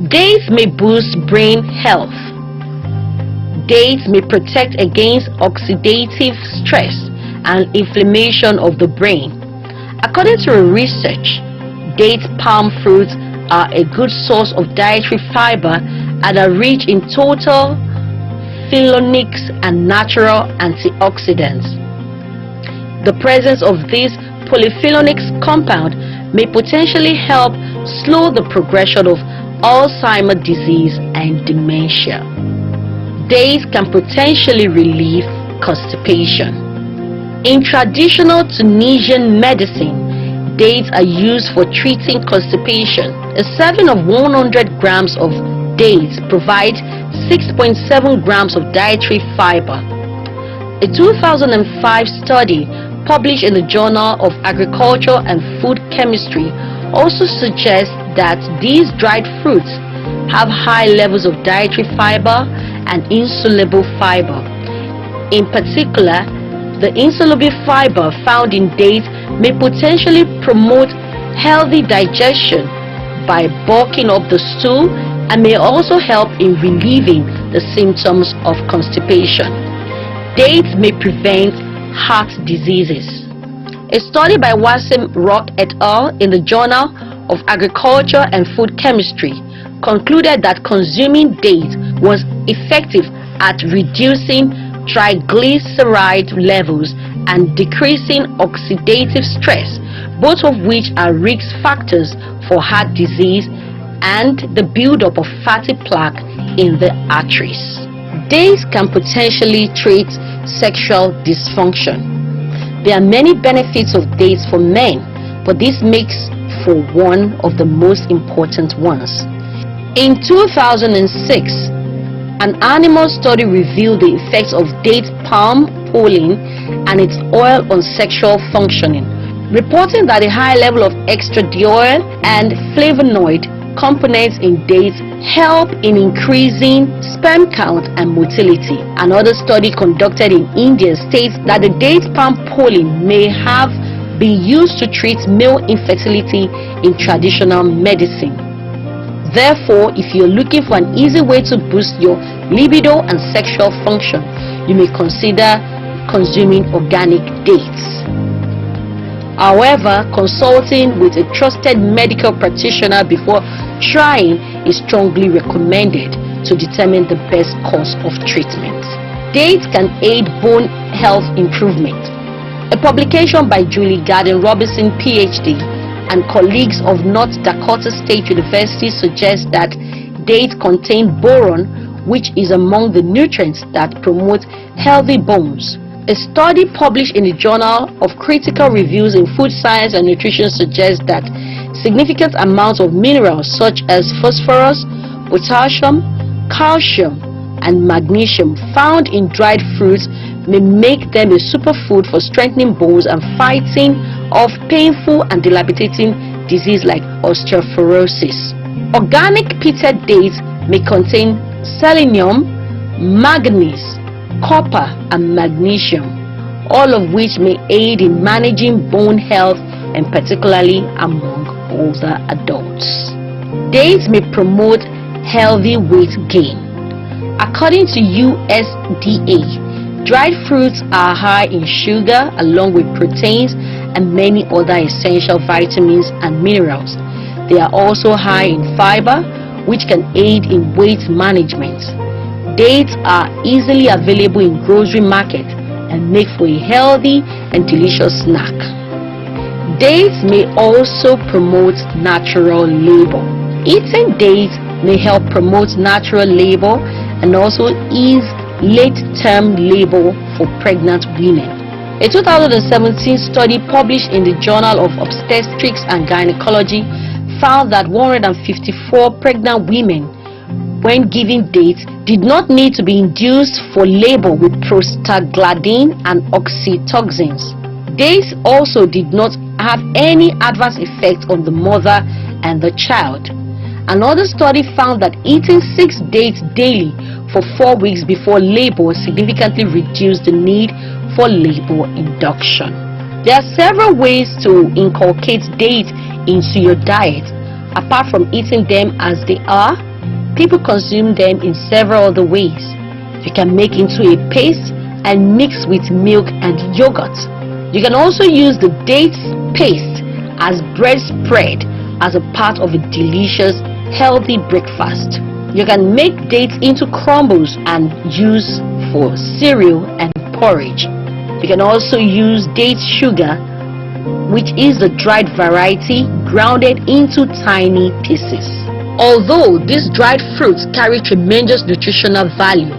Dates may boost brain health. Dates may protect against oxidative stress and inflammation of the brain. According to research, date palm fruits are a good source of dietary fiber and are rich in total phenolics and natural antioxidants. The presence of this polyphenolics compound may potentially help slow the progression of Alzheimer's disease and dementia. Dates can potentially relieve constipation. In traditional Tunisian medicine, dates are used for treating constipation. A serving of 100 grams of dates provides 6.7 grams of dietary fiber. A 2005 study published in the Journal of Agriculture and Food Chemistry also suggests that these dried fruits have high levels of dietary fiber and insoluble fiber. In particular, the insoluble fiber found in dates may potentially promote healthy digestion by bulking up the stool and may also help in relieving the symptoms of constipation. Dates may prevent heart diseases. A study by Wassim Rock et al. In the Journal of Agriculture and Food Chemistry concluded that consuming dates was effective at reducing triglyceride levels and decreasing oxidative stress, both of which are risk factors for heart disease and the buildup of fatty plaque in the arteries. Dates can potentially treat sexual dysfunction. There are many benefits of dates for men, but this makes for one of the most important ones. In 2006, an animal study revealed the effects of date palm pollen and its oil on sexual functioning, reporting that a high level of estradiol and flavonoid components in dates help in increasing sperm count and motility. Another study conducted in India states that the date palm pollen may have been used to treat male infertility in traditional medicine. Therefore, if you're looking for an easy way to boost your libido and sexual function, you may consider consuming organic dates. However, consulting with a trusted medical practitioner before trying is strongly recommended to determine the best course of treatment. Dates can aid bone health improvement. A publication by Julie Garden Robinson, PhD, and colleagues of North Dakota State University suggests that dates contain boron, which is among the nutrients that promote healthy bones. A study published in the Journal of Critical Reviews in Food Science and Nutrition suggests that significant amounts of minerals such as phosphorus, potassium, calcium, and magnesium found in dried fruits may make them a superfood for strengthening bones and fighting off painful and debilitating disease like osteoporosis. Organic pitted dates may contain selenium, manganese, copper, and magnesium, all of which may aid in managing bone health and particularly among older adults. Dates may promote healthy weight gain. According to USDA, dried fruits are high in sugar along with proteins and many other essential vitamins and minerals. They are also high in fiber, which can aid in weight management. Dates are easily available in grocery markets and make for a healthy and delicious snack. Dates may also promote natural labor. Eating dates may help promote natural labor and also ease late-term labor for pregnant women. A 2017 study published in the Journal of Obstetrics and Gynecology found that 154 pregnant women when giving dates did not need to be induced for labor with prostaglandin and oxytocins. Dates also did not have any adverse effect on the mother and the child. Another study found that eating 6 dates daily for 4 weeks before labor significantly reduced the need for labor induction. There are several ways to inculcate dates into your diet. Apart from eating them as they are, people consume them in several other ways. You can make into a paste and mix with milk and yogurt. You can also use the dates paste as bread spread as a part of a delicious, healthy breakfast. You can make dates into crumbles and use for cereal and porridge. You can also use date sugar, which is the dried variety grounded into tiny pieces. Although these dried fruits carry tremendous nutritional value,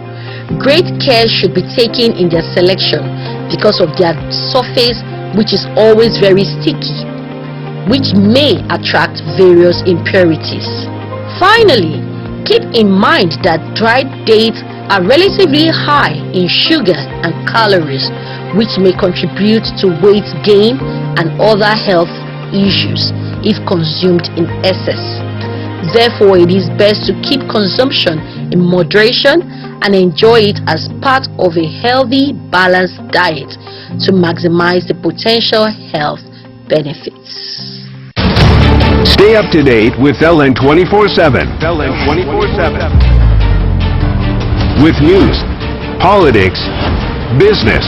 great care should be taken in their selection because of their surface, which is always very sticky, which may attract various impurities. Finally, keep in mind that dried dates are relatively high in sugar and calories, which may contribute to weight gain and other health issues if consumed in excess. Therefore, it is best to keep consumption in moderation and enjoy it as part of a healthy, balanced diet to maximize the potential health benefits. Stay up to date with LN 24/7. LN 24/7. With news, politics, business,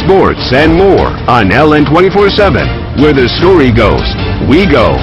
sports, and more on LN 24/7. Where the story goes, we go.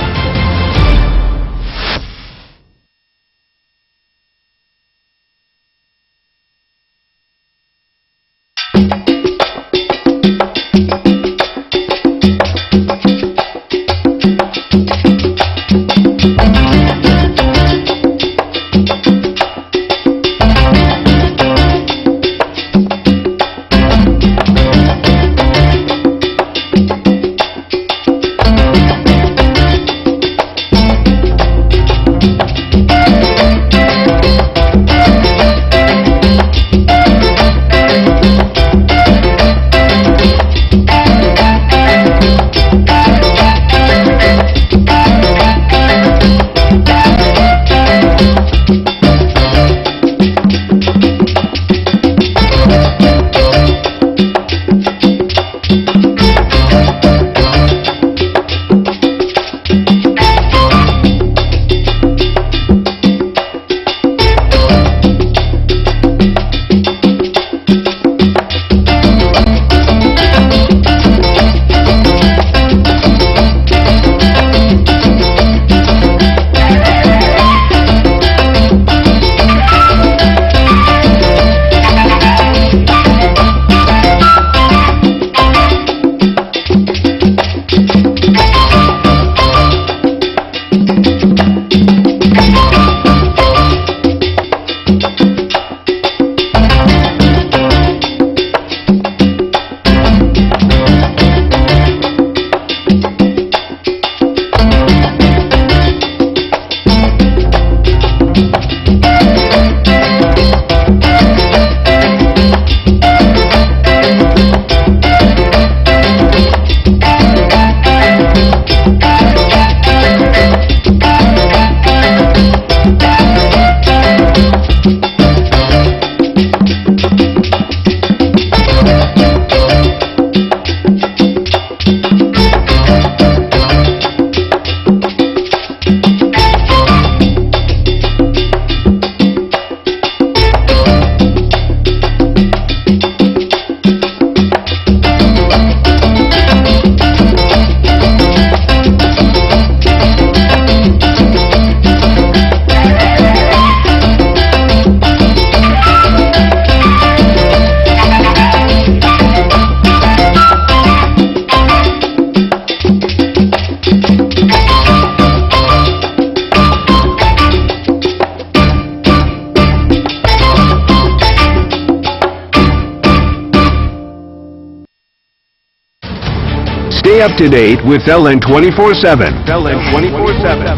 Stay up to date with LN 24/7. LN 24/7.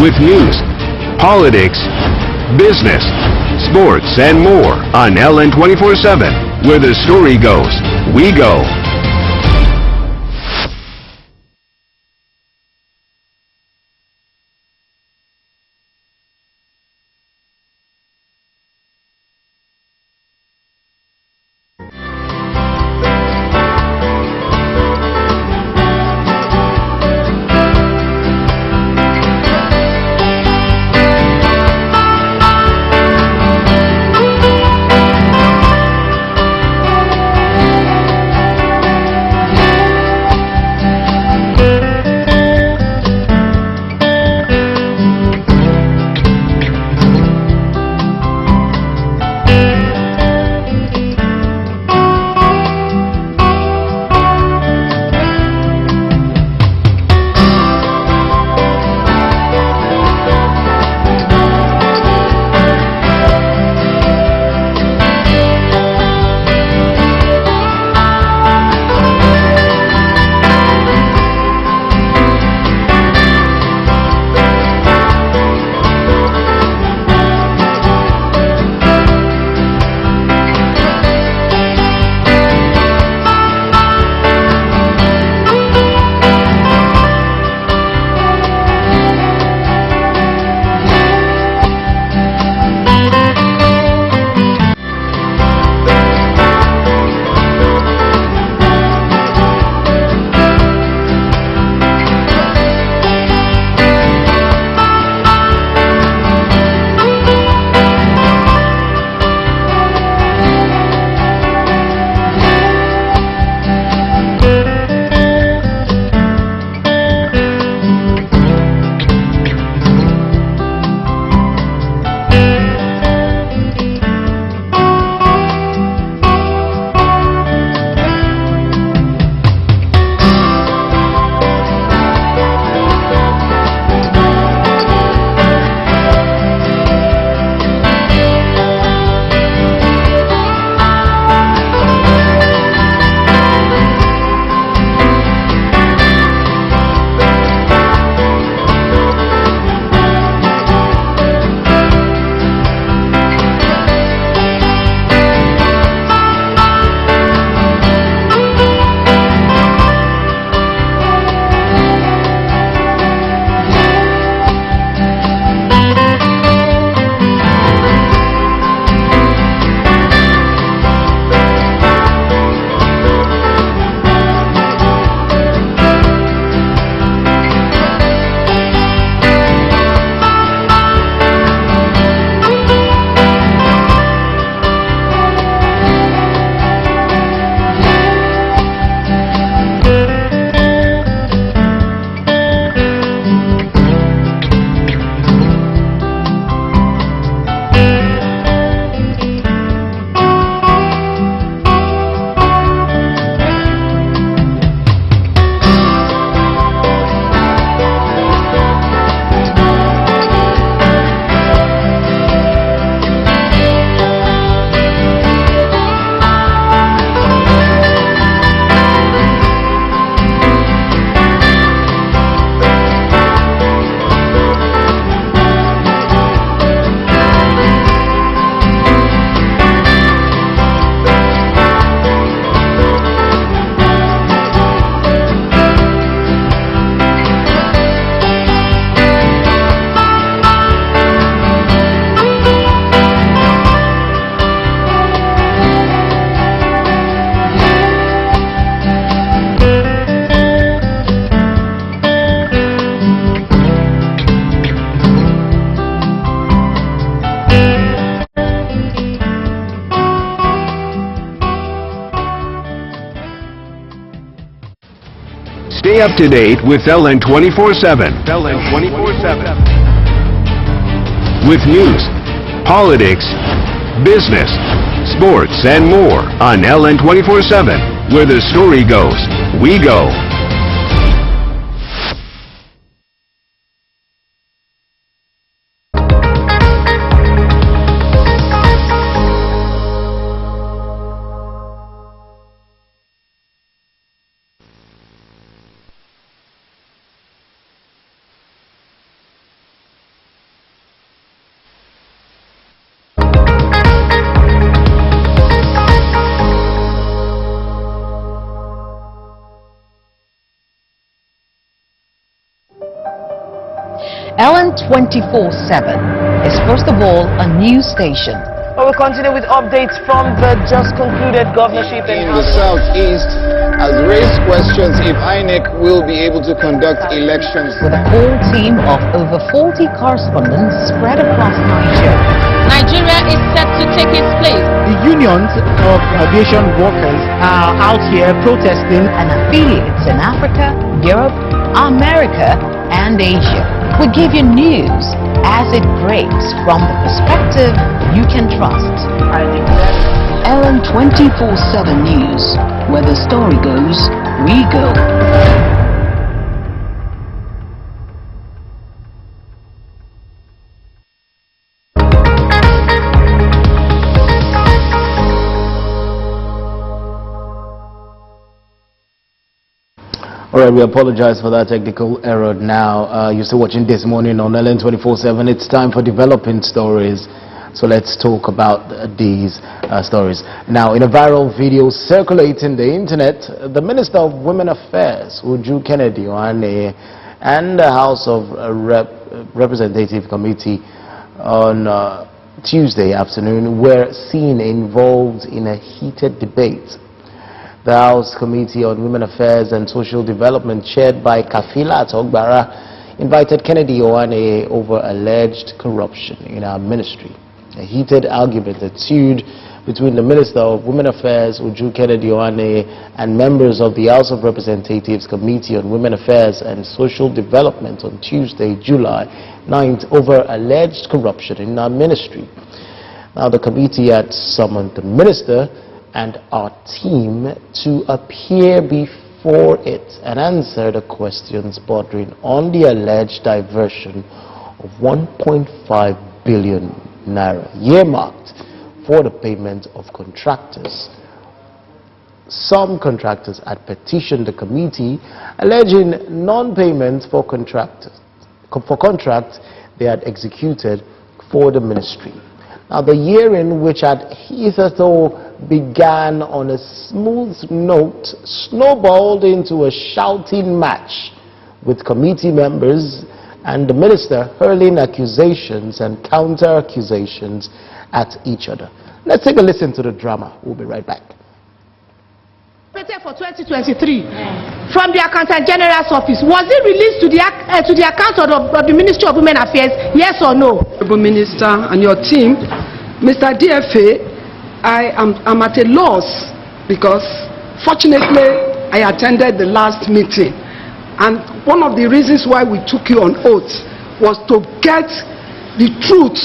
With news, politics, business, sports, and more on LN 24/7. Where the story goes, we go. Stay up to date with LN 24/7. LN 24/7. With news, politics, business, sports, and more on LN 24/7. Where the story goes, we go. 24/7 is first of all a news station. Well, we'll continue with updates from the just concluded governorship in the southeast has raised questions if INEC will be able to conduct elections. With a core team of over 40 correspondents spread across Nigeria. Nigeria is set to take its place. The unions of aviation workers are out here protesting. And affiliates in Africa, Europe, America, and Asia. We give you news as it breaks from the perspective you can trust. Ellen 24/7 News, where the story goes, we go. All right, we apologize for that technical error now. You're still watching This Morning on LN 24/7. It's time for developing stories. So let's talk about these stories. Now, in a viral video circulating the internet, the Minister of Women Affairs, Uju Kennedy-Ohaneye, and the House of Representative Committee on Tuesday afternoon were seen involved in a heated debate. The House Committee on Women Affairs and Social Development, chaired by Kafilat Ogbara, invited Kennedy-Ohaneye over alleged corruption in our ministry. A heated argument ensued between the Minister of Women Affairs, Uju Kennedy-Ohaneye, and members of the House of Representatives Committee on Women Affairs and Social Development on Tuesday, July 9th, over alleged corruption in our ministry. Now, the committee had summoned the Minister and our team to appear before it and answer the questions bordering on the alleged diversion of 1.5 billion naira earmarked for the payment of contractors. Some contractors had petitioned the committee alleging non-payment for contracts they had executed for the ministry. Now, the hearing, which had hitherto began on a smooth note, snowballed into a shouting match, with committee members and the minister hurling accusations and counter-accusations at each other. Let's take a listen to the drama. We'll be right back. For 2023 from the Accountant General's office, was it released to the account of the Ministry of Women Affairs, yes or no? Honorable Minister and your team, Mr. DFA, I'm at a loss because fortunately I attended the last meeting, and one of the reasons why we took you on oath was to get the truth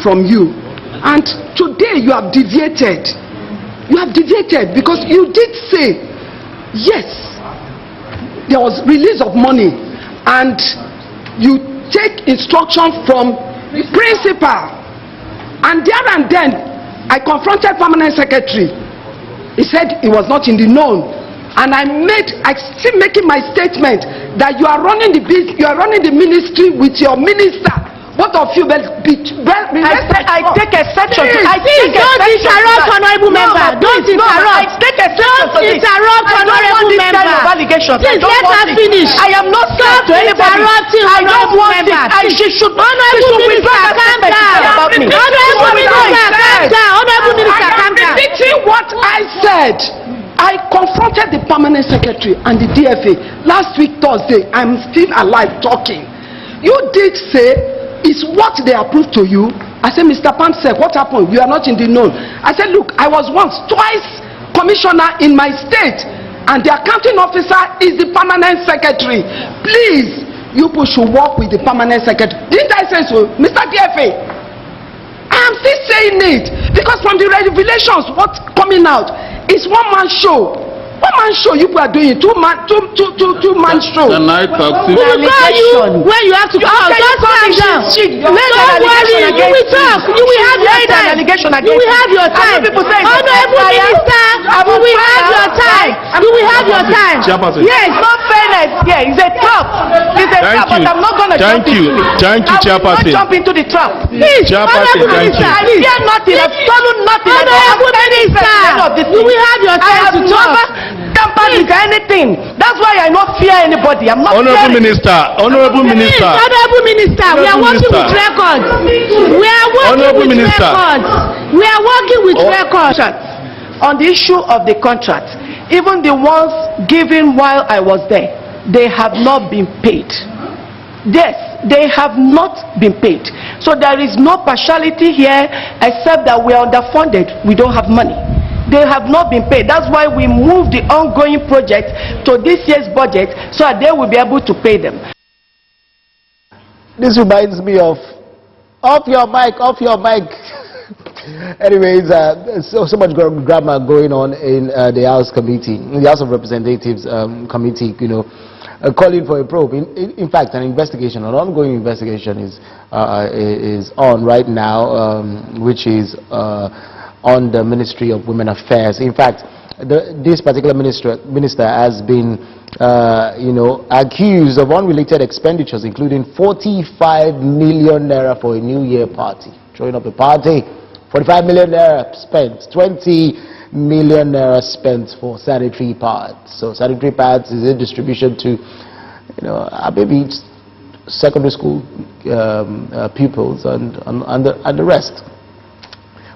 from you, and today you have deviated. You have deviated because you did say, yes, there was release of money, and you take instruction from the principal, and there and then I confronted permanent secretary. He said he was not in the known, and I still making my statement that you are running the ministry with your minister. Both of you will be I take exception to Don't interrupt, honorable member. Don't interrupt. I take exception to this. Don't interrupt, honorable member. Please let her finish. I am not scared to anybody. I don't want it. She should minister, calm down. Honorable minister, calm down. Honorable minister, calm down. Repeating what I said. I confronted the permanent secretary and the DFA last week Thursday. I'm still alive talking. You did say, is what they approved to you? I said, Mr. Pam said, what happened? You are not in the known. I said, look, I was twice commissioner in my state, and the accounting officer is the permanent secretary. Please, you people should work with the permanent secretary. Didn't I say so, Mr. DFA? I am still saying it because from the revelations, what's coming out is one-man show. One-man show you people are doing, two-man show. Can I talk to you? We will call you when you have to call. Just calm down. Don't worry, you will talk. You will have your time. You will have your time. Honorable Minister, you will have your time. You will have your time. Yes, no fairness. Yeah, it's a trap. It's a trap, but I'm not going to jump into it. Thank you, Chairperson. I will not jump into the trap. Please, Honorable Minister, I fear nothing. I've stolen nothing. Honorable Minister, you will have your time to talk. Tampered with anything. That's why I not fear anybody. anybody. I'm not Honorable Minister, Honorable Minister. Honorable Minister, we are working with records. We are working with records. We are working with records. On the issue of the contract, even the ones given while I was there, they have not been paid. Yes, they have not been paid. So there is no partiality here except that we are underfunded. We don't have money. They have not been paid. That's why we moved the ongoing project to this year's budget so that they will be able to pay them. This reminds me of, off your mic, off your mic. Anyways, so much grammar going on in the House Committee, in the House of Representatives Committee, you know, calling for a probe. In fact, an investigation, an ongoing investigation is on right now, which is on the Ministry of Women Affairs. In fact, this particular minister has been, you know, accused of unrelated expenditures, including 45 million naira for a New Year party. Showing up a party, 45 million naira spent, 20 million naira spent for sanitary pads. So sanitary pads is a distribution to, you know, maybe secondary school pupils and the rest.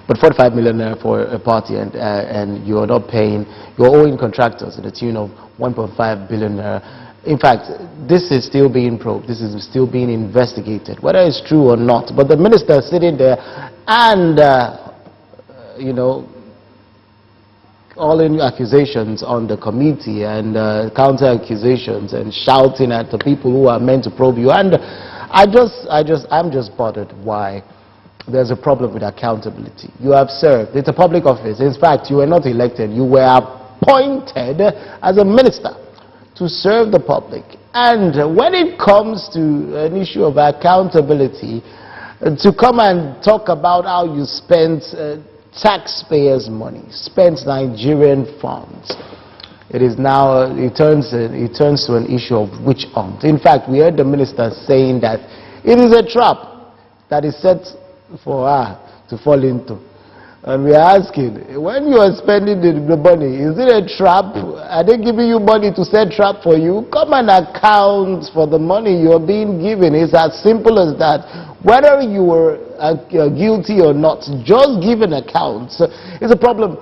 But 45 million naira for a party, and you are not paying, you're owing contractors to the tune of 1.5 billion naira. In fact, this is still being probed, this is still being investigated, whether it's true or not. But the minister is sitting there and, you know, all in accusations on the committee and counter accusations and shouting at the people who are meant to probe you. And I'm just bothered why there's a problem with accountability. You have served, it's a public office. In fact, you were not elected, you were appointed as a minister to serve the public. And when it comes to an issue of accountability, to come and talk about how you spent taxpayers' money, spent Nigerian funds, it is now, it turns to an issue of witch hunt. In fact, we heard the minister saying that it is a trap that is set for her to fall into. And we are asking, when you are spending the money, is it a trap? Are they giving you money to set trap for you? Come and account for the money you're being given. It's as simple as that. Whether you were guilty or not, just give an account. So it's a problem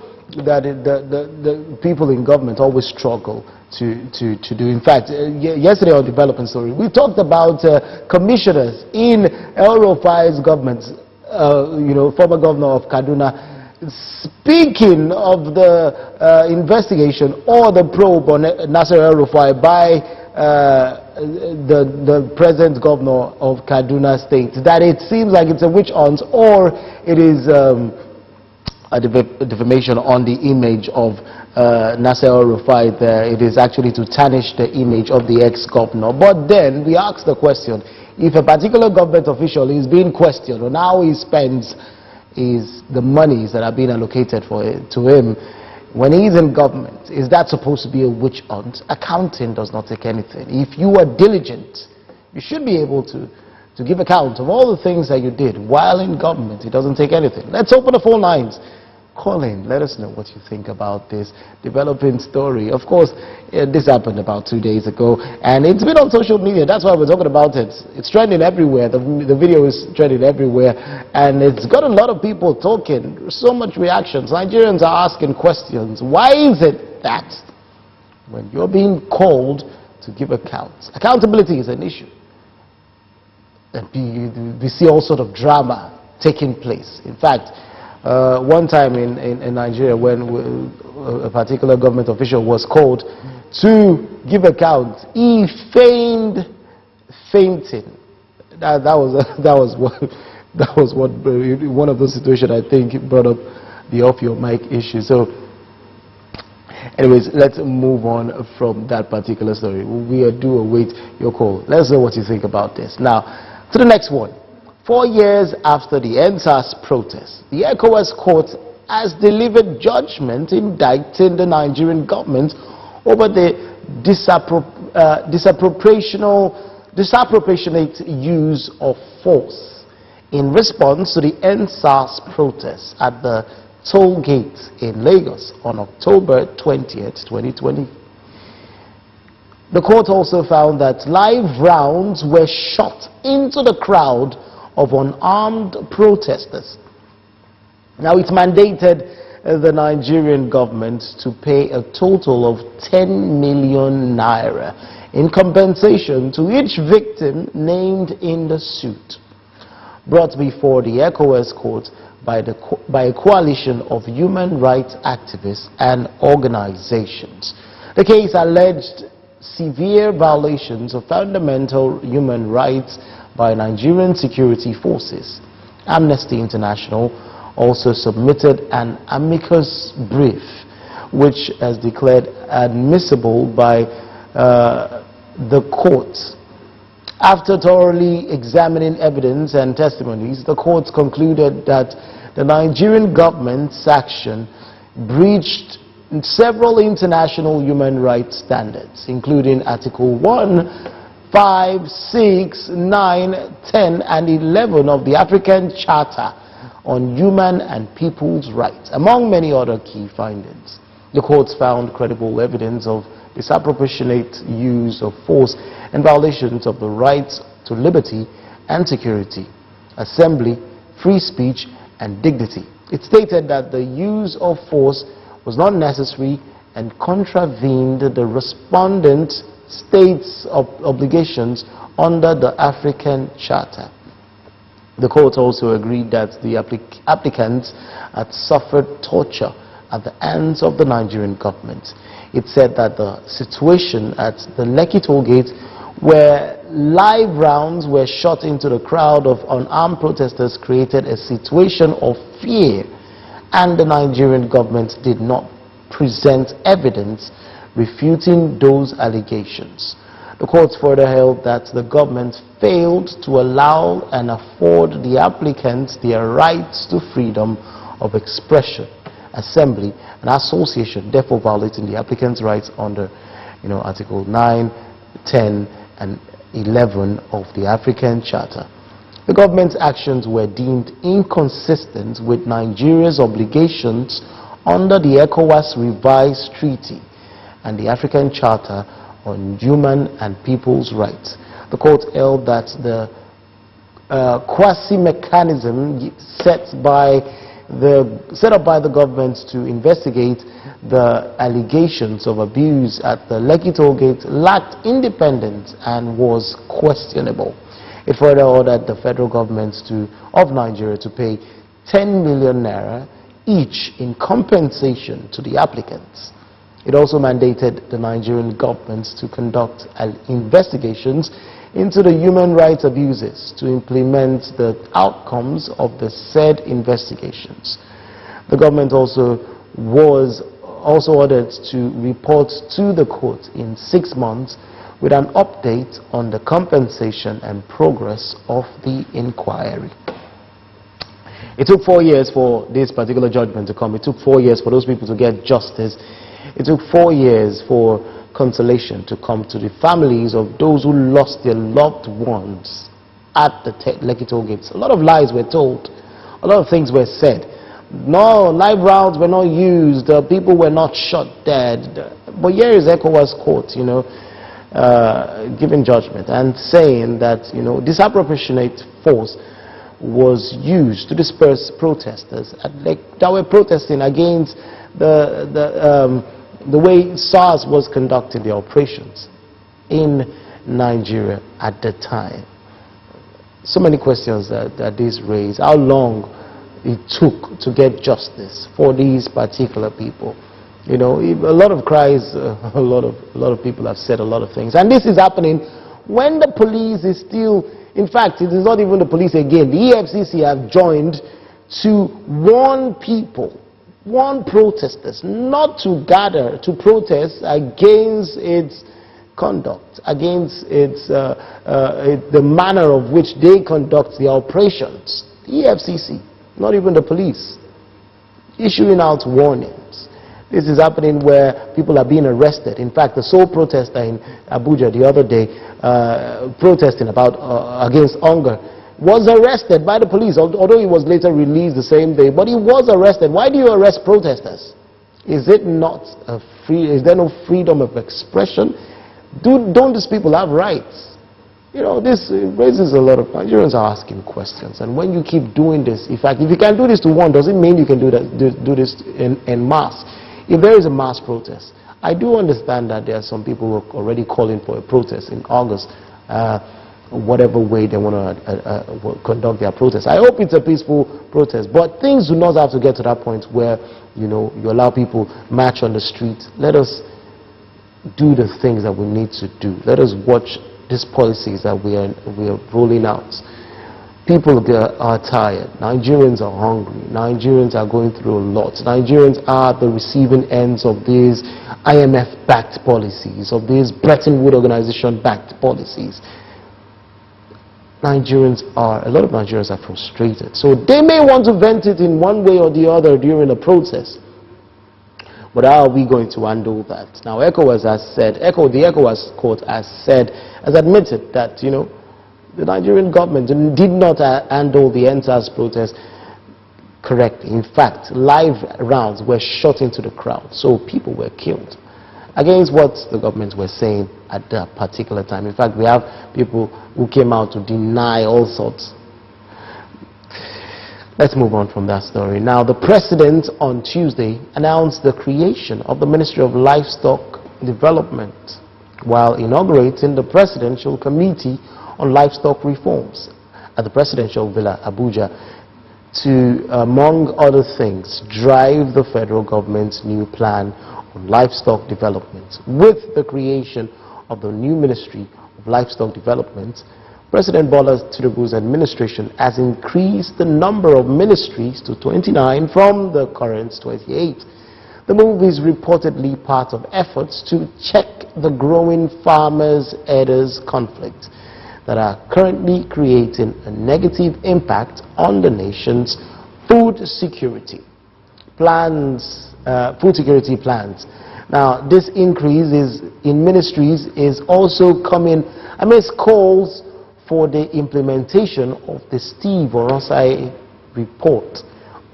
that the people in government always struggle to do. In fact, yesterday on Development Story, we talked about commissioners in El Rufai's government, you know, former governor of Kaduna, speaking of the investigation or the probe on Nasir El Rufai by the present governor of Kaduna State, that it seems like it's a witch hunt, or it is a defamation on the image of Nasir El Rufai. It is actually to tarnish the image of the ex-governor. But then we ask the question, if a particular government official is being questioned on how he spends the monies that are being allocated to him when he's in government, is that supposed to be a witch hunt? Accounting does not take anything. If you are diligent, you should be able to give account of all the things that you did while in government. It doesn't take anything. Let's open the phone lines. Call in, let us know what you think about this developing story. Of course, this happened about 2 days ago, and it's been on social media. That's why we're talking about it. It's trending everywhere. The video is trending everywhere, and it's got a lot of people talking. So much reactions. Nigerians are asking questions. Why is it that when you're being called to give accounts, accountability is an issue, and we see all sort of drama taking place? In fact, one time in Nigeria, when a particular government official was called to give account, he feigned fainting. That was one of those situations I think brought up the off your mic issue. So, anyways, let's move on from that particular story. We do await your call. Let's know what you think about this. Now, to the next one. 4 years after the EndSARS protest, the ECOWAS court has delivered judgment indicting the Nigerian government over the disproportionate use of force in response to the EndSARS protests at the toll gate in Lagos on October 20th, 2020. The court also found that live rounds were shot into the crowd of unarmed protesters. Now, it mandated the Nigerian government to pay a total of 10 million naira in compensation to each victim named in the suit, brought before the ECOWAS court by a coalition of human rights activists and organizations. The case alleged severe violations of fundamental human rights by Nigerian security forces. Amnesty International also submitted an amicus brief, which has declared admissible by the court. After thoroughly examining evidence and testimonies, the court concluded that the Nigerian government's action breached several international human rights standards, including Article 1, 5, 6, 9, 10, and 11 of the African Charter on Human and People's Rights, among many other key findings. The courts found credible evidence of disproportionate use of force and violations of the rights to liberty and security, assembly, free speech, and dignity. It stated that the use of force was not necessary and contravened the respondent states' obligations under the African Charter. The court also agreed that the applicants had suffered torture at the hands of the Nigerian government. It said that the situation at the Lekki toll gate, where live rounds were shot into the crowd of unarmed protesters, created a situation of fear, and the Nigerian government did not present evidence refuting those allegations. The court further held that the government failed to allow and afford the applicants their rights to freedom of expression, assembly, and association, therefore violating the applicants' rights under Article 9, 10, and 11 of the African Charter. The government's actions were deemed inconsistent with Nigeria's obligations under the ECOWAS Revised Treaty and the African Charter on Human and People's Rights. The court held that the quasi-mechanism set up by the government to investigate the allegations of abuse at the Lekki toll gate lacked independence and was questionable. It further ordered the federal government of Nigeria to pay 10 million naira each in compensation to the applicants. It also mandated the Nigerian government to conduct investigations into the human rights abuses to implement the outcomes of the said investigations. The government was also ordered to report to the court in 6 months with an update on the compensation and progress of the inquiry. It took 4 years for this particular judgment to come. It took 4 years for those people to get justice. It took 4 years for consolation to come to the families of those who lost their loved ones at the Lekki toll gates. A lot of lies were told. A lot of things were said. No, live rounds were not used. People were not shot dead. But here is ECOWAS court, giving judgment and saying that, disproportionate force was used to disperse protesters that were protesting against the way SARS was conducting their operations in Nigeria at the time. So many questions that this raised. How long it took to get justice for these particular people. A lot of cries, a lot of people have said a lot of things. And this is happening when the police is still, in fact, it is not even the police again. The EFCC have joined to warn people, warn protesters not to gather to protest against its conduct, against its the manner of which they conduct their operations. The EFCC, not even the police, issuing out warnings. This is happening where people are being arrested. In fact, the sole protester in Abuja the other day, protesting against hunger, was arrested by the police, although he was later released the same day. But he was arrested. Why do you arrest protesters? Is there no freedom of expression? Don't these people have rights? You know, this raises a lot of Nigerians are asking questions. And when you keep doing this, in fact, if you can do this to one, does it mean you can do this in mass? If there is a mass protest, I do understand that there are some people who are already calling for a protest in August, whatever way they want to conduct their protest. I hope it's a peaceful protest, but things do not have to get to that point where, you know, you allow people march on the street. Let us do the things that we need to do. Let us watch these policies that we are rolling out. People are tired. Nigerians are hungry. Nigerians are going through a lot. Nigerians are the receiving ends of these IMF-backed policies, of these Bretton Woods organization-backed policies. A lot of Nigerians are frustrated. So they may want to vent it in one way or the other during a protest. But how are we going to handle that? Now, ECOWAS has said, the ECOWAS court has admitted that, you know, the Nigerian government did not handle the EndSARS protest correctly. In fact, live rounds were shot into the crowd, so people were killed against what the government were saying at that particular time. In fact, we have people who came out to deny all sorts. Let's move on from that story. Now, the president on Tuesday announced the creation of the Ministry of Livestock Development while inaugurating the Presidential Committee on Livestock Reforms at the Presidential Villa, Abuja, to, among other things, drive the federal government's new plan on livestock development. With the creation of the new Ministry of Livestock Development, President Bola Tinubu's administration has increased the number of ministries to 29 from the current 28. The move is reportedly part of efforts to check the growing farmers-herders conflict that are currently creating a negative impact on the nation's food security plans. Now, this increase in ministries is also coming amidst calls for the implementation of the Steve Oronsai report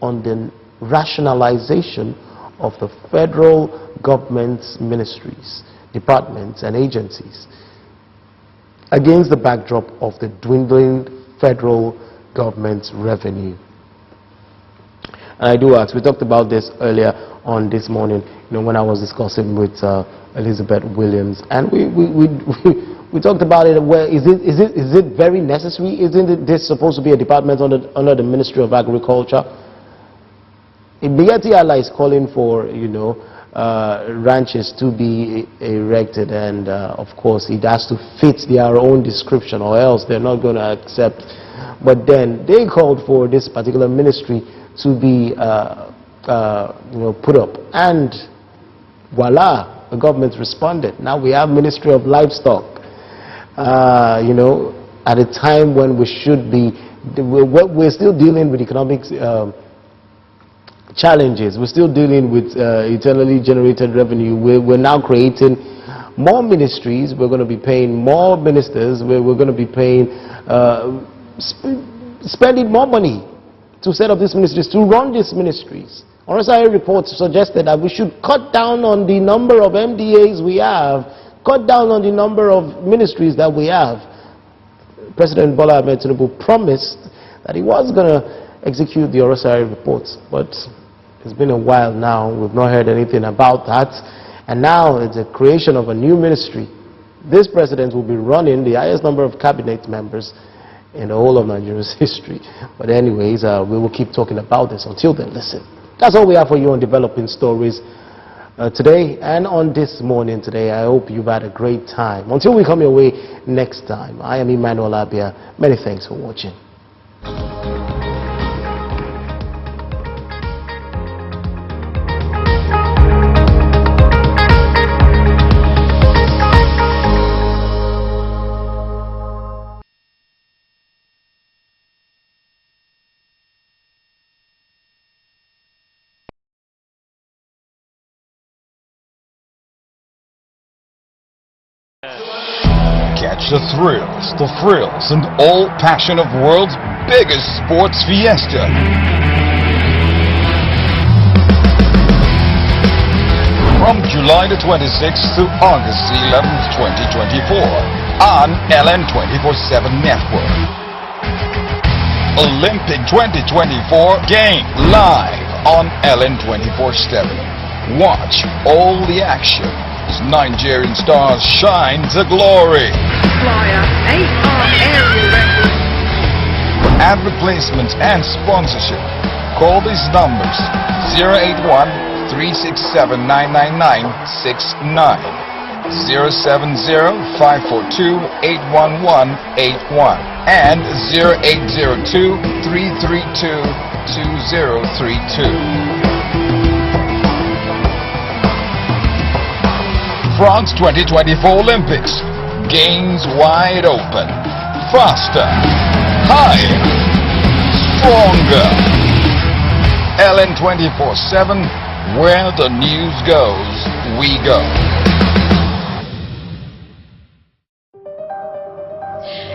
on the rationalization of the federal government's ministries, departments, and agencies against the backdrop of the dwindling federal government's revenue. And I do ask, we talked about this earlier on this morning, you know, when I was discussing with Elizabeth Williams, and we talked about it. Where is it this necessary? Isn't this supposed to be a department under the Ministry of Agriculture? Biyetti Allah is calling for, you know, ranches to be erected, and of course it has to fit their own description, or else they're not going to accept. But then they called for this particular ministry to be you know, put up, and voila, the government responded. Now we have Ministry of Livestock. You know, at a time when we should be, we're still dealing with economic challenges. We're still dealing with internally generated revenue. We're now creating more ministries. We're going to be paying more ministers. We're going to be paying, spending more money to set up these ministries, to run these ministries. RSI reports suggested that we should cut down on the number of MDAs we have, cut down on the number of ministries that we have. President Bola Ahmed Tinubu promised that he was going to execute the RSI reports, but it's been a while now. We've not heard anything about that. And now it's a creation of a new ministry. This president will be running the highest number of cabinet members in the whole of Nigeria's history. But anyways, we will keep talking about this. Until then, listen. That's all we have for you on Developing Stories today and on this morning today. I hope you've had a great time. Until we come your way next time, I am Emmanuel Abia. Many thanks for watching. Catch the thrills, and all passion of world's biggest sports fiesta. From July the 26th to August 11th, 2024 on LN 24/7 Network. Olympic 2024 game live on LN 24/7. Watch all the action as Nigerian stars shine to glory. Flyer 8R aerial record. For ad replacement and sponsorship, call these numbers 081-367-99969, 070-542-81181, and 0802-332-2032. France 2024 Olympics. Games wide open. Faster. Higher. Stronger. LN 24/7, where the news goes, we go.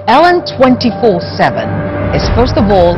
LN 24/7 is first of all